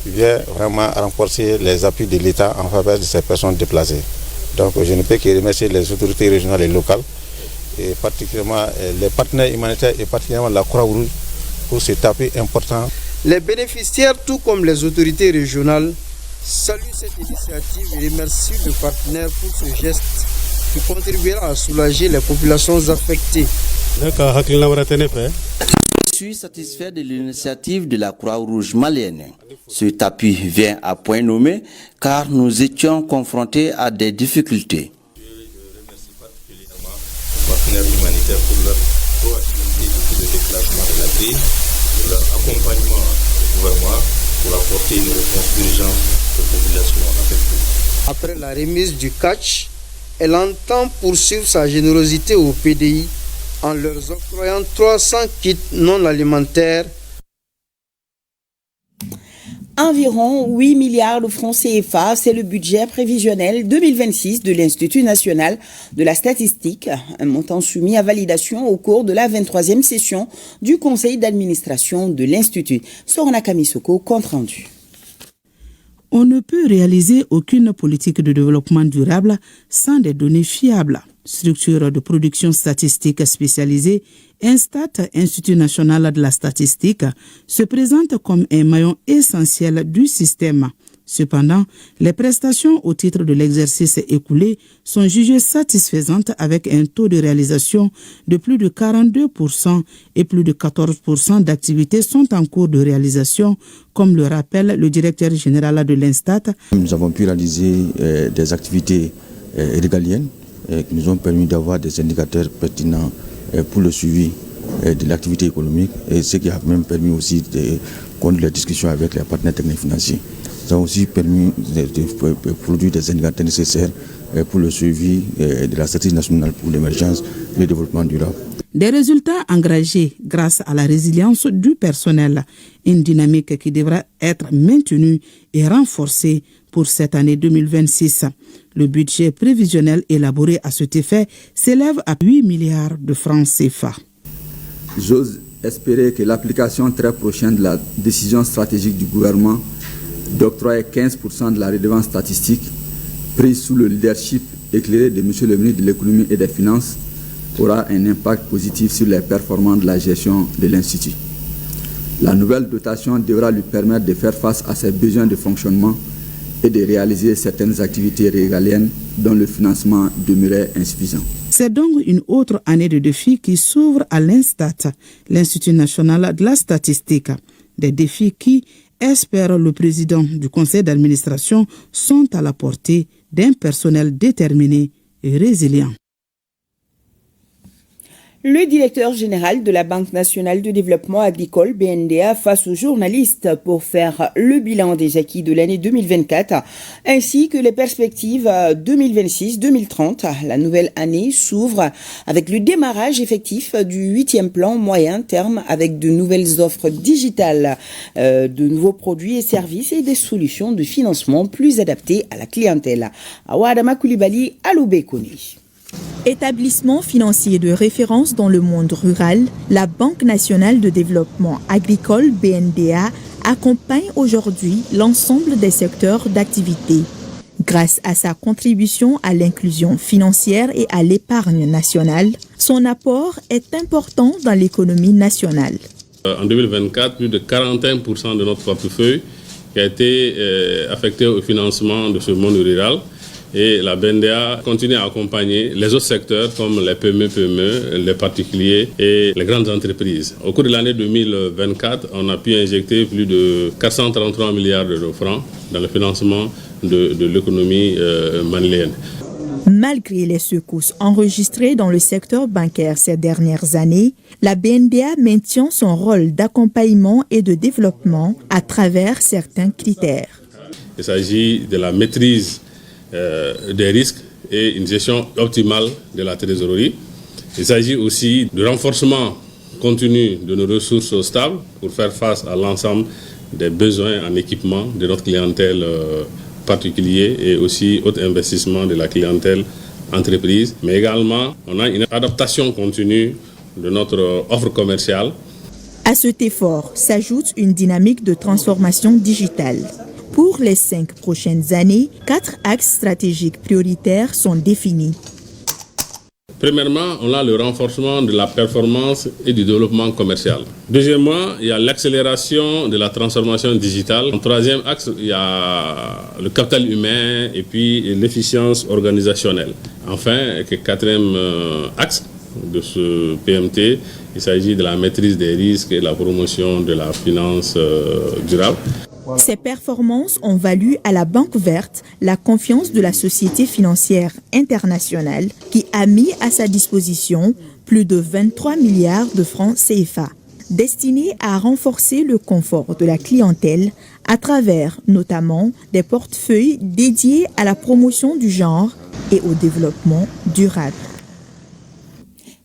vient vraiment renforcer les appuis de l'État en faveur de ces personnes déplacées. Donc je ne peux que remercier les autorités régionales et locales, et particulièrement les partenaires humanitaires et particulièrement la Croix-Rouge pour cet appui important. Les bénéficiaires, tout comme les autorités régionales, saluent cette initiative et remercient le partenaire pour ce geste qui contribuera à soulager les populations affectées. Je suis satisfait de l'initiative de la Croix-Rouge malienne. Cet appui vient à point nommé car nous étions confrontés à des difficultés. Partenaires humanitaires pour leur proactivité depuis le déclenchement de la crise, pour leur accompagnement du gouvernement pour apporter une réponse d'urgence aux populations affectées. Après la remise du catch, elle entend poursuivre sa générosité au PDI en leur octroyant 300 kits non alimentaires. Environ 8 milliards de francs CFA, c'est le budget prévisionnel 2026 de l'Institut national de la statistique, un montant soumis à validation au cours de la 23e session du conseil d'administration de l'Institut. Sorana Kamisoko, compte rendu. On ne peut réaliser aucune politique de développement durable sans des données fiables. Structure de production statistique spécialisée, Instat, Institut national de la statistique, se présente comme un maillon essentiel du système. Cependant, les prestations au titre de l'exercice écoulé sont jugées satisfaisantes avec un taux de réalisation de plus de 42% et plus de 14% d'activités sont en cours de réalisation, comme le rappelle le directeur général de l'Instat. Nous avons pu réaliser des activités régaliennes qui nous ont permis d'avoir des indicateurs pertinents pour le suivi de l'activité économique et ce qui a même permis aussi de conduire les discussions avec les partenaires techniques financiers. Ça a aussi permis de produire des indicateurs nécessaires pour le suivi de la stratégie nationale pour l'émergence et le développement durable. Des résultats engagés grâce à la résilience du personnel, une dynamique qui devra être maintenue et renforcée pour cette année 2026. Le budget prévisionnel élaboré à cet effet s'élève à 8 milliards de francs CFA. J'ose espérer que l'application très prochaine de la décision stratégique du gouvernement d'octroyer 15% de la redevance statistique prise sous le leadership éclairé de M. le ministre de l'économie et des finances aura un impact positif sur les performances de la gestion de l'Institut. La nouvelle dotation devra lui permettre de faire face à ses besoins de fonctionnement et de réaliser certaines activités régaliennes dont le financement demeurait insuffisant. C'est donc une autre année de défis qui s'ouvre à l'INSTAT, l'Institut national de la statistique. Des défis qui, espère le président du conseil d'administration, sont à la portée d'un personnel déterminé et résilient. Le directeur général de la Banque nationale de développement agricole, BNDA, face aux journalistes pour faire le bilan des acquis de l'année 2024, ainsi que les perspectives 2026-2030. La nouvelle année s'ouvre avec le démarrage effectif du 8e plan moyen terme avec de nouvelles offres digitales, de nouveaux produits et services et des solutions de financement plus adaptées à la clientèle. Awadama Koulibaly, Aloubé Koni. Établissement financier de référence dans le monde rural, la Banque nationale de développement agricole BNDA accompagne aujourd'hui l'ensemble des secteurs d'activité. Grâce à sa contribution à l'inclusion financière et à l'épargne nationale, son apport est important dans l'économie nationale. En 2024, plus de 41% de notre portefeuille qui a été affecté au financement de ce monde rural. Et la BNDA continue à accompagner les autres secteurs comme les PME, les particuliers et les grandes entreprises. Au cours de l'année 2024, on a pu injecter plus de 433 milliards de francs dans le financement de l'économie malienne. Malgré les secousses enregistrées dans le secteur bancaire ces dernières années, la BNDA maintient son rôle d'accompagnement et de développement à travers certains critères. Il s'agit de la maîtrise des risques et une gestion optimale de la trésorerie. Il s'agit aussi du renforcement continu de nos ressources stables pour faire face à l'ensemble des besoins en équipement de notre clientèle particulière et aussi autres investissements de la clientèle entreprise. Mais également, on a une adaptation continue de notre offre commerciale. À cet effort s'ajoute une dynamique de transformation digitale. Pour les 5 prochaines années, 4 axes stratégiques prioritaires sont définis. Premièrement, on a le renforcement de la performance et du développement commercial. Deuxièmement, il y a l'accélération de la transformation digitale. En troisième axe, il y a le capital humain et puis l'efficience organisationnelle. Enfin, quatrième axe de ce PMT, il s'agit de la maîtrise des risques et la promotion de la finance durable. Ces performances ont valu à la Banque verte la confiance de la Société financière internationale qui a mis à sa disposition plus de 23 milliards de francs CFA, destinés à renforcer le confort de la clientèle à travers notamment des portefeuilles dédiés à la promotion du genre et au développement durable.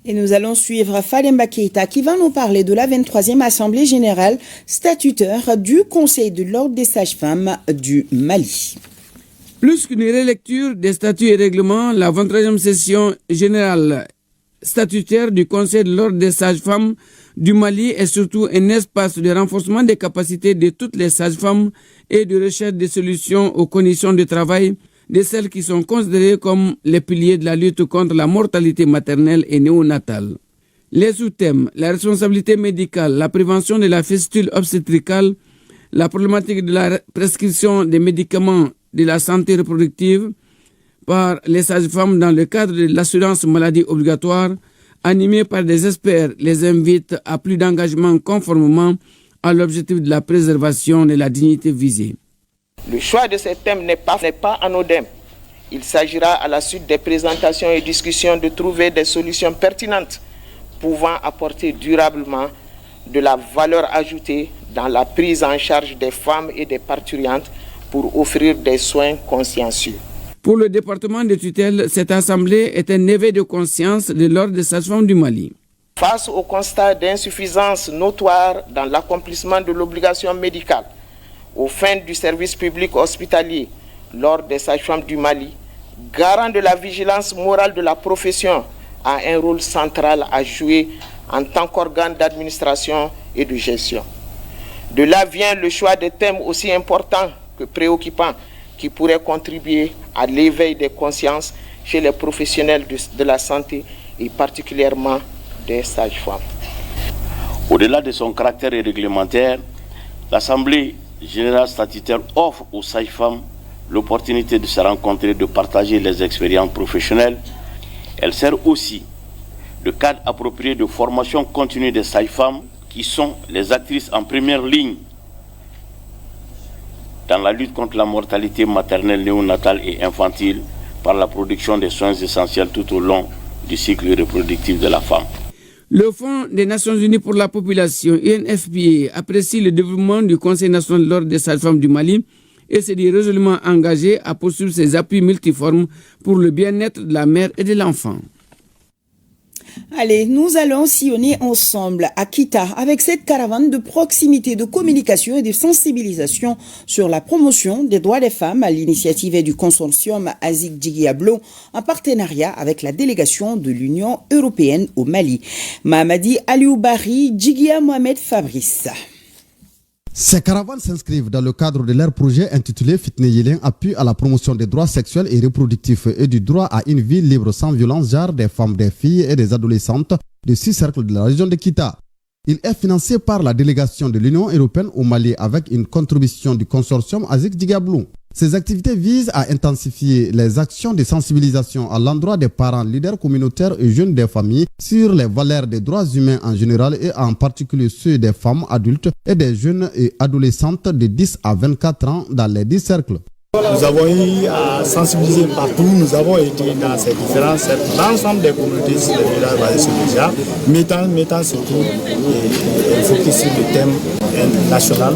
Et nous allons suivre Fademba Keita qui va nous parler de la 23e Assemblée générale statutaire du Conseil de l'Ordre des sages-femmes du Mali. Plus qu'une relecture des statuts et règlements, la 23e session générale statutaire du Conseil de l'Ordre des sages-femmes du Mali est surtout un espace de renforcement des capacités de toutes les sages-femmes et de recherche de solutions aux conditions de travail de celles qui sont considérées comme les piliers de la lutte contre la mortalité maternelle et néonatale. Les sous-thèmes, la responsabilité médicale, la prévention de la fistule obstétricale, la problématique de la prescription des médicaments de la santé reproductive par les sages-femmes dans le cadre de l'assurance maladie obligatoire, animés par des experts, les invitent à plus d'engagement conformément à l'objectif de la préservation de la dignité visée. Le choix de ces thèmes n'est pas anodin. Il s'agira à la suite des présentations et discussions de trouver des solutions pertinentes pouvant apporter durablement de la valeur ajoutée dans la prise en charge des femmes et des parturientes pour offrir des soins consciencieux. Pour le département de tutelle, cette assemblée est un éveil de conscience de l'Ordre des sages-femmes du Mali. Face au constat d'insuffisance notoire dans l'accomplissement de l'obligation médicale, aux fins du service public hospitalier, l'Ordre des sages-femmes du Mali, garant de la vigilance morale de la profession, a un rôle central à jouer en tant qu'organe d'administration et de gestion. De là vient le choix de thèmes aussi importants que préoccupants qui pourraient contribuer à l'éveil des consciences chez les professionnels de la santé et particulièrement des sages-femmes. Au-delà de son caractère réglementaire, l'Assemblée générale statutaire offre aux sages-femmes l'opportunité de se rencontrer, de partager les expériences professionnelles. Elle sert aussi de cadre approprié de formation continue des sages-femmes qui sont les actrices en première ligne dans la lutte contre la mortalité maternelle, néonatale et infantile par la production des soins essentiels tout au long du cycle reproductif de la femme. Le Fonds des Nations Unies pour la population, UNFPA, apprécie le développement du Conseil national de l'ordre des sages-femmes du Mali et s'est dit résolument engagé à poursuivre ses appuis multiformes pour le bien-être de la mère et de l'enfant. Allez, nous allons sillonner ensemble à Kita avec cette caravane de proximité, de communication et de sensibilisation sur la promotion des droits des femmes à l'initiative du consortium Azik Djigiablo en partenariat avec la délégation de l'Union européenne au Mali. Mamadi Alioubari, Djigia Mohamed Fabrice. Ces caravanes s'inscrivent dans le cadre de leur projet intitulé Fitne Yelin, appui à la promotion des droits sexuels et reproductifs et du droit à une vie libre sans violence, genre des femmes, des filles et des adolescentes de 6 cercles de la région de Kita. Il est financé par la délégation de l'Union européenne au Mali avec une contribution du consortium Azik Djigiablo. Ces activités visent à intensifier les actions de sensibilisation à l'endroit des parents, leaders communautaires et jeunes des familles sur les valeurs des droits humains en général et en particulier ceux des femmes adultes et des jeunes et adolescentes de 10 à 24 ans dans les 10 cercles. Nous avons eu à sensibiliser partout, nous avons été dans ces différents cercles, l'ensemble des communautés sur les villages basés sur les arts, mettant surtout le focus sur le thème national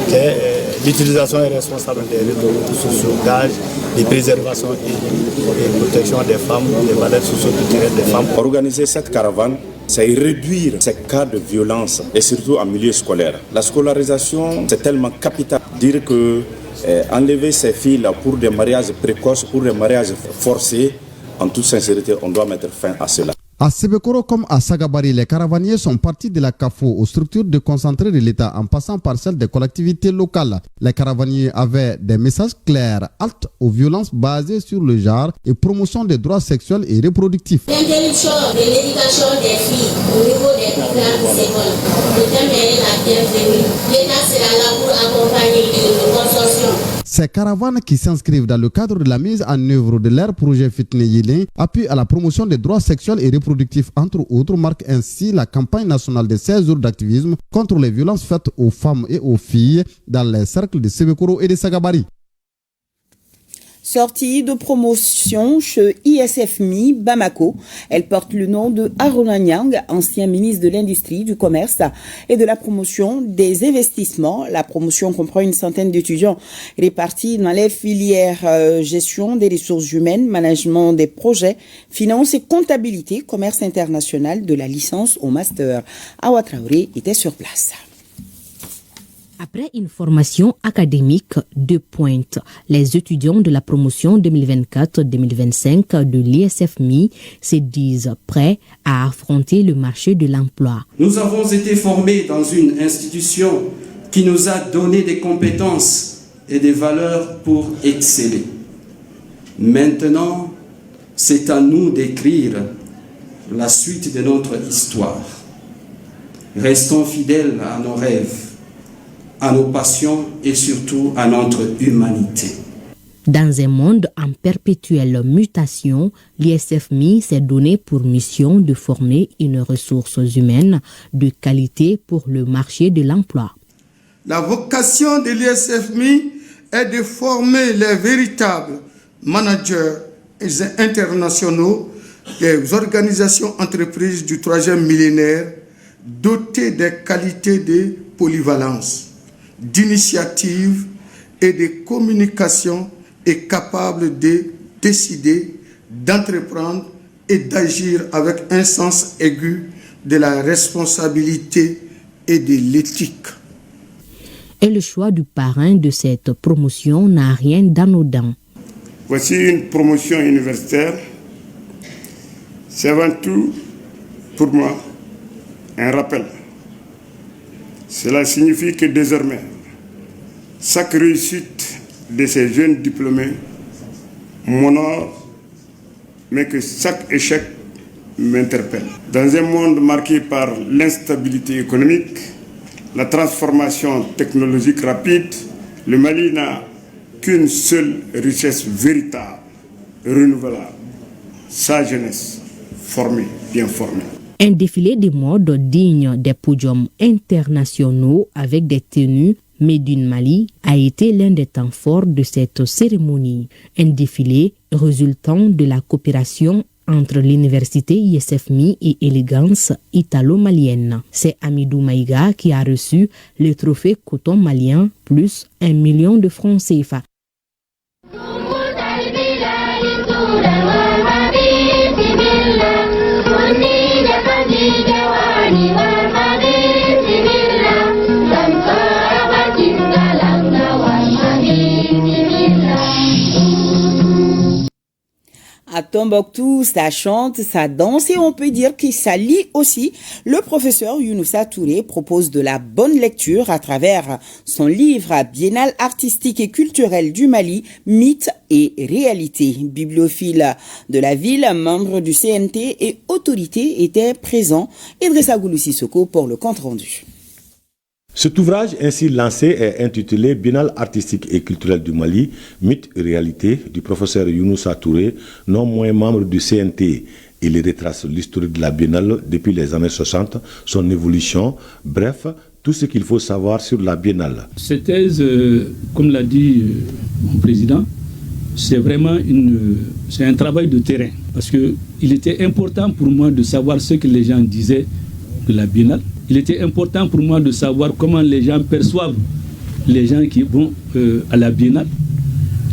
qui est l'utilisation est responsable des réseaux sociaux, gage, de préservation et protection des femmes, des valeurs socio-culturelles des femmes. Organiser cette caravane, c'est réduire ces cas de violence et surtout en milieu scolaire. La scolarisation, c'est tellement capital. Dire que enlever ces filles-là pour des mariages précoces, pour des mariages forcés, en toute sincérité, on doit mettre fin à cela. À Sebekoro comme à Sagabari, les caravaniers sont partis de la CAFO aux structures déconcentrées de l'État en passant par celles des collectivités locales. Les caravaniers avaient des messages clairs, halte aux violences basées sur le genre et promotion des droits sexuels et reproductifs. L'interruption de l'éducation des filles au niveau des grandes écoles. Le thème est la bienvenue. L'État sera là pour accompagner le consortium. Ces caravanes qui s'inscrivent dans le cadre de la mise en œuvre de leur projet Fitne Yelin appuient à la promotion des droits sexuels et reproductifs, entre autres, marquent ainsi la campagne nationale de 16 jours d'activisme contre les violences faites aux femmes et aux filles dans les cercles de Sebekoro et de Sagabari. Sortie de promotion chez ISFMI Bamako. Elle porte le nom de Haruna Nyang, ancien ministre de l'Industrie, du Commerce et de la promotion des investissements. La promotion comprend une centaine d'étudiants répartis dans les filières gestion des ressources humaines, management des projets, finance et comptabilité, commerce international, de la licence au master. Awa Traoré était sur place. Après une formation académique de pointe, les étudiants de la promotion 2024-2025 de l'ISFMI se disent prêts à affronter le marché de l'emploi. Nous avons été formés dans une institution qui nous a donné des compétences et des valeurs pour exceller. Maintenant, c'est à nous d'écrire la suite de notre histoire. Restons fidèles à nos rêves, à nos passions et surtout à notre humanité. Dans un monde en perpétuelle mutation, l'ISFMI s'est donné pour mission de former une ressource humaine de qualité pour le marché de l'emploi. La vocation de l'ISFMI est de former les véritables managers internationaux des organisations entreprises du 3e millénaire dotées des qualités de polyvalence, d'initiative et de communication et capable de décider, d'entreprendre et d'agir avec un sens aigu de la responsabilité et de l'éthique. Et le choix du parrain de cette promotion n'a rien d'anodin. Voici une promotion universitaire. C'est avant tout, pour moi, un rappel. Cela signifie que désormais, chaque réussite de ces jeunes diplômés m'honore, mais que chaque échec m'interpelle. Dans un monde marqué par l'instabilité économique, la transformation technologique rapide, le Mali n'a qu'une seule richesse véritable, renouvelable, sa jeunesse formée, bien formée. Un défilé de mode digne des podiums internationaux avec des tenues Made in Mali a été l'un des temps forts de cette cérémonie. Un défilé résultant de la coopération entre l'université ISFMI et Élégance italo-malienne. C'est Amidou Maïga qui a reçu le trophée coton malien plus 1 million de francs CFA. À Tombouctou, ça chante, ça danse et on peut dire que ça lit aussi. Le professeur Younoussa Touré propose de la bonne lecture à travers son livre Biennale artistique et culturelle du Mali, mythes et réalité. Bibliophile de la ville, membre du CNT et autorité étaient présents. Idrissa Goulou Sissoko pour le compte rendu. Cet ouvrage ainsi lancé est intitulé Biennale artistique et culturelle du Mali, mythe et réalité du professeur Younoussa Touré, non moins membre du CNT. Il retrace l'historique de la Biennale depuis les années 60, son évolution, bref, tout ce qu'il faut savoir sur la Biennale. Cette thèse, comme l'a dit mon président, c'est vraiment un travail de terrain. Parce qu'il était important pour moi de savoir ce que les gens disaient de la Biennale. Il était important pour moi de savoir comment les gens perçoivent les gens qui vont à la Biennale.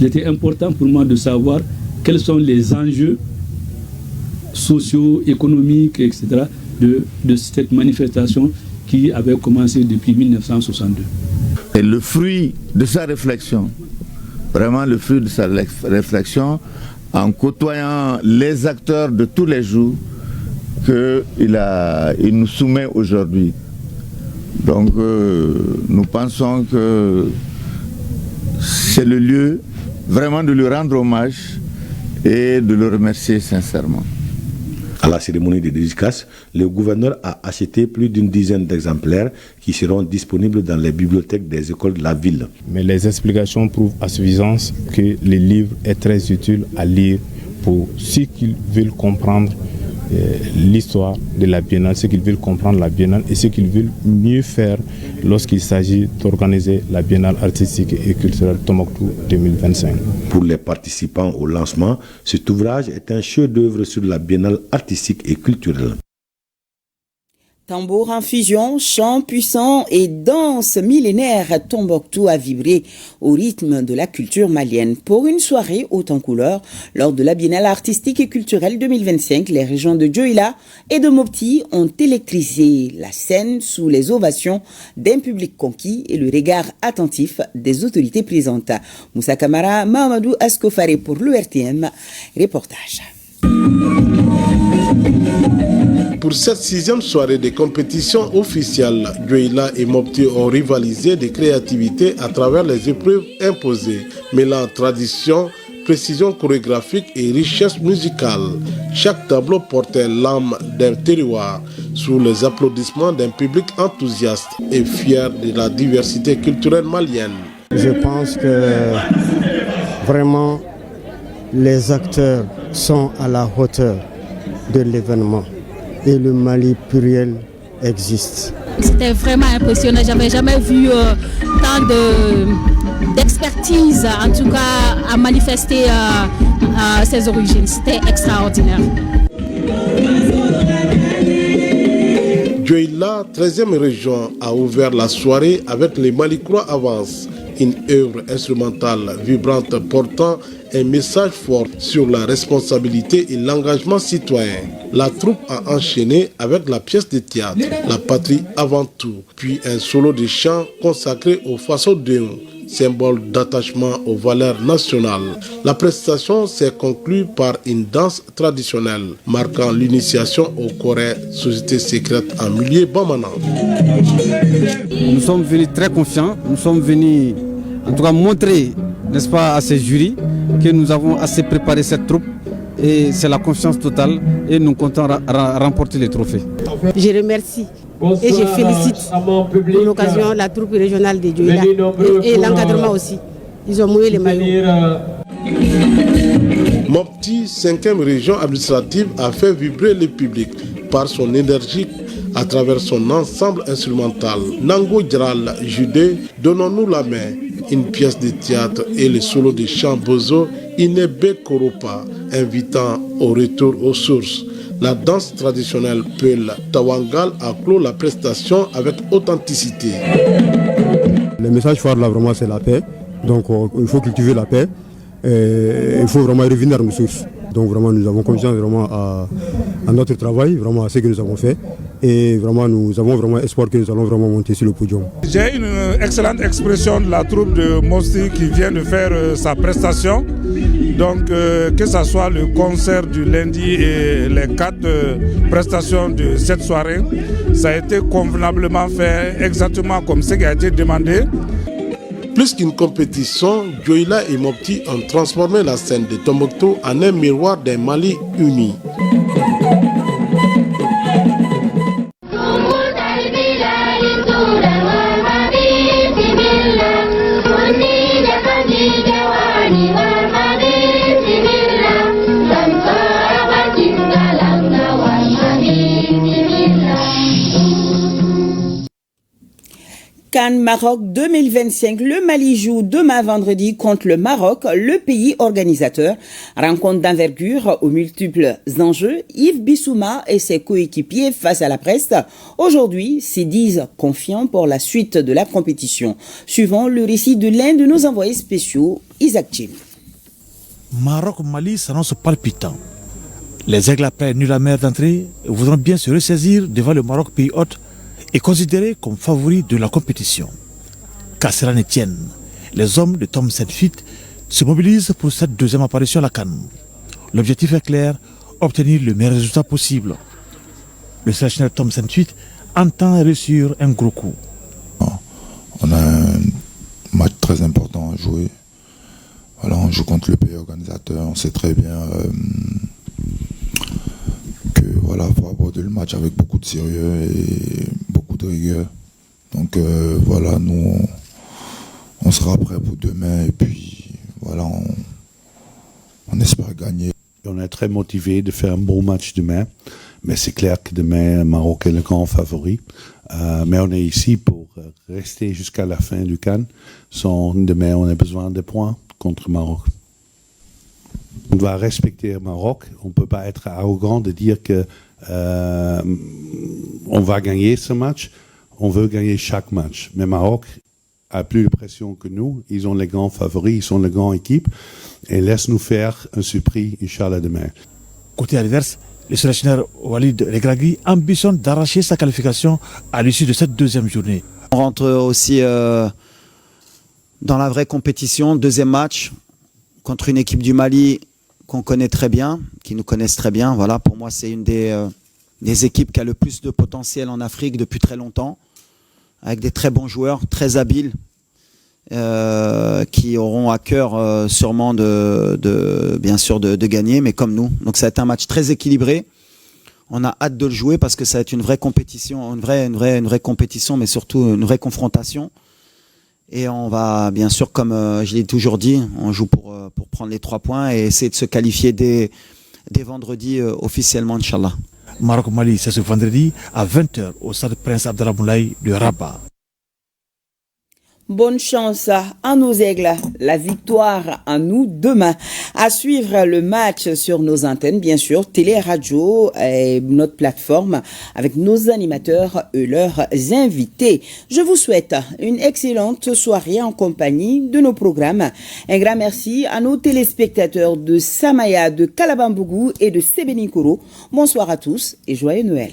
Il était important pour moi de savoir quels sont les enjeux sociaux, économiques, etc. de cette manifestation qui avait commencé depuis 1962. Et le fruit de sa réflexion, vraiment le fruit de sa réflexion, en côtoyant les acteurs de tous les jours, qu'il nous soumet aujourd'hui. Donc nous pensons que c'est le lieu vraiment de lui rendre hommage et de le remercier sincèrement. À la cérémonie de dédicace, le gouverneur a acheté plus d'une dizaine d'exemplaires qui seront disponibles dans les bibliothèques des écoles de la ville. Mais les explications prouvent à suffisance que le livre est très utile à lire pour ceux qui veulent comprendre l'histoire de la Biennale, ceux qui veulent comprendre la Biennale et ceux qui veulent mieux faire lorsqu'il s'agit d'organiser la Biennale artistique et culturelle Tombouctou 2025. Pour les participants au lancement, cet ouvrage est un chef-d'œuvre sur la Biennale artistique et culturelle. Tambour en fusion, chant puissant et danse millénaire, Tombouctou a vibré au rythme de la culture malienne. Pour une soirée haute en couleurs, lors de la Biennale artistique et culturelle 2025, les régions de Dioïla et de Mopti ont électrisé la scène sous les ovations d'un public conquis et le regard attentif des autorités présentes. Moussa Kamara, Mahamadou Askofare pour l'ERTM, reportage. Pour cette 6e soirée de compétition officielle, Dioïla et Mopti ont rivalisé de créativité à travers les épreuves imposées, mêlant tradition, précision chorégraphique et richesse musicale. Chaque tableau portait l'âme d'un terroir sous les applaudissements d'un public enthousiaste et fier de la diversité culturelle malienne. Je pense que vraiment les acteurs sont à la hauteur de l'événement. Et le Mali pluriel existe. C'était vraiment impressionnant, j'avais jamais vu tant d'expertise, en tout cas à manifester ses origines. C'était extraordinaire. Dioïla, 13e région, a ouvert la soirée avec les Malicroix Avance, une œuvre instrumentale vibrante portant un message fort sur la responsabilité et l'engagement citoyen. La troupe a enchaîné avec la pièce de théâtre, La patrie avant tout, puis un solo de chant consacré au Faso Déon, symbole d'attachement aux valeurs nationales. La prestation s'est conclue par une danse traditionnelle, marquant l'initiation au Corée, société secrète en milieu Bamana. Nous sommes venus très confiants, nous sommes venus en tout cas montrer, n'est-ce pas, à ces jurys que nous avons assez préparé cette troupe et c'est la confiance totale et nous comptons remporter les trophées. Je remercie et je félicite pour l'occasion la troupe régionale de Dioïla et l'encadrement aussi Ils ont mouillé les maillots. Mopti, 5e région administrative, a fait vibrer le public par son énergie à travers son ensemble instrumental. Nango Djaral Judé, Donnons-nous la main, une pièce de théâtre et le solo de chant Bozo, Inebe Koropa, invitant au retour aux sources. La danse traditionnelle Peul Tawangal a clos la prestation avec authenticité. Le message phare là vraiment c'est la paix, donc il faut cultiver la paix, et il faut vraiment revenir à nos sources. Donc vraiment nous avons confiance vraiment à notre travail, vraiment à ce que nous avons fait, et vraiment nous avons vraiment espoir que nous allons vraiment monter sur le podium. J'ai une excellente expression de la troupe de Mopti qui vient de faire sa prestation. Donc que ce soit le concert du lundi et les 4 prestations de cette soirée, ça a été convenablement fait exactement comme ce qui a été demandé. Plus qu'une compétition, Dioïla et Mopti ont transformé la scène de Tombouctou en un miroir d'un Mali uni. CAN Maroc 2025, le Mali joue demain vendredi contre le Maroc, le pays organisateur. Rencontre d'envergure aux multiples enjeux. Yves Bissouma et ses coéquipiers face à la presse, aujourd'hui, se disent confiants pour la suite de la compétition. Suivant le récit de l'un de nos envoyés spéciaux, Isaac Jim. Maroc-Mali s'annonce palpitant. Les aigles après nul amer d'entrée voudront bien se ressaisir devant le Maroc, pays hôte, est considéré comme favori de la compétition. Qu'à cela ne tienne, les hommes de Tom Saintfiet se mobilisent pour cette deuxième apparition à la CAN. L'objectif est clair, obtenir le meilleur résultat possible. Le sélectionneur Tom Saintfiet entend réussir un gros coup. On a un match très important à jouer. Voilà, on joue contre le pays organisateur, on sait très bien que voilà, faut aborder le match avec beaucoup de sérieux et beaucoup de rigueur. Donc voilà, nous on sera prêt pour demain et puis voilà, on espère gagner. On est très motivé de faire un bon match demain, mais c'est clair que demain Maroc est le grand favori. Mais on est ici pour rester jusqu'à la fin du CAN. Demain on a besoin de points contre Maroc. On doit respecter le Maroc. On ne peut pas être arrogant de dire que on va gagner ce match. On veut gagner chaque match. Mais Maroc a plus de pression que nous. Ils ont les grands favoris, ils sont la grande équipe. Et laisse-nous faire un surprise, Inch'Allah, demain. Côté adverse, le sélectionneur Walid Regragui ambitionne d'arracher sa qualification à l'issue de cette deuxième journée. On rentre aussi dans la vraie compétition. Deuxième match contre une équipe du Mali qu'on connaît très bien, qui nous connaissent très bien. Voilà, pour moi, c'est une des équipes qui a le plus de potentiel en Afrique depuis très longtemps, avec des très bons joueurs, très habiles, qui auront à cœur sûrement bien sûr de gagner, mais comme nous. Donc ça va être un match très équilibré. On a hâte de le jouer parce que ça va être une vraie compétition, une vraie compétition, mais surtout une vraie confrontation. Et on va, bien sûr, comme je l'ai toujours dit, on joue pour prendre les 3 points et essayer de se qualifier dès vendredi officiellement, Inch'Allah. Maroc-Mali, c'est ce vendredi à 20h au stade Prince Abdallah Moulay de Rabat. Bonne chance à nos aigles, la victoire à nous demain. À suivre le match sur nos antennes, bien sûr, télé, radio et notre plateforme avec nos animateurs et leurs invités. Je vous souhaite une excellente soirée en compagnie de nos programmes. Un grand merci à nos téléspectateurs de Samaya, de Kalabambougou et de Sébenikoro. Bonsoir à tous et joyeux Noël.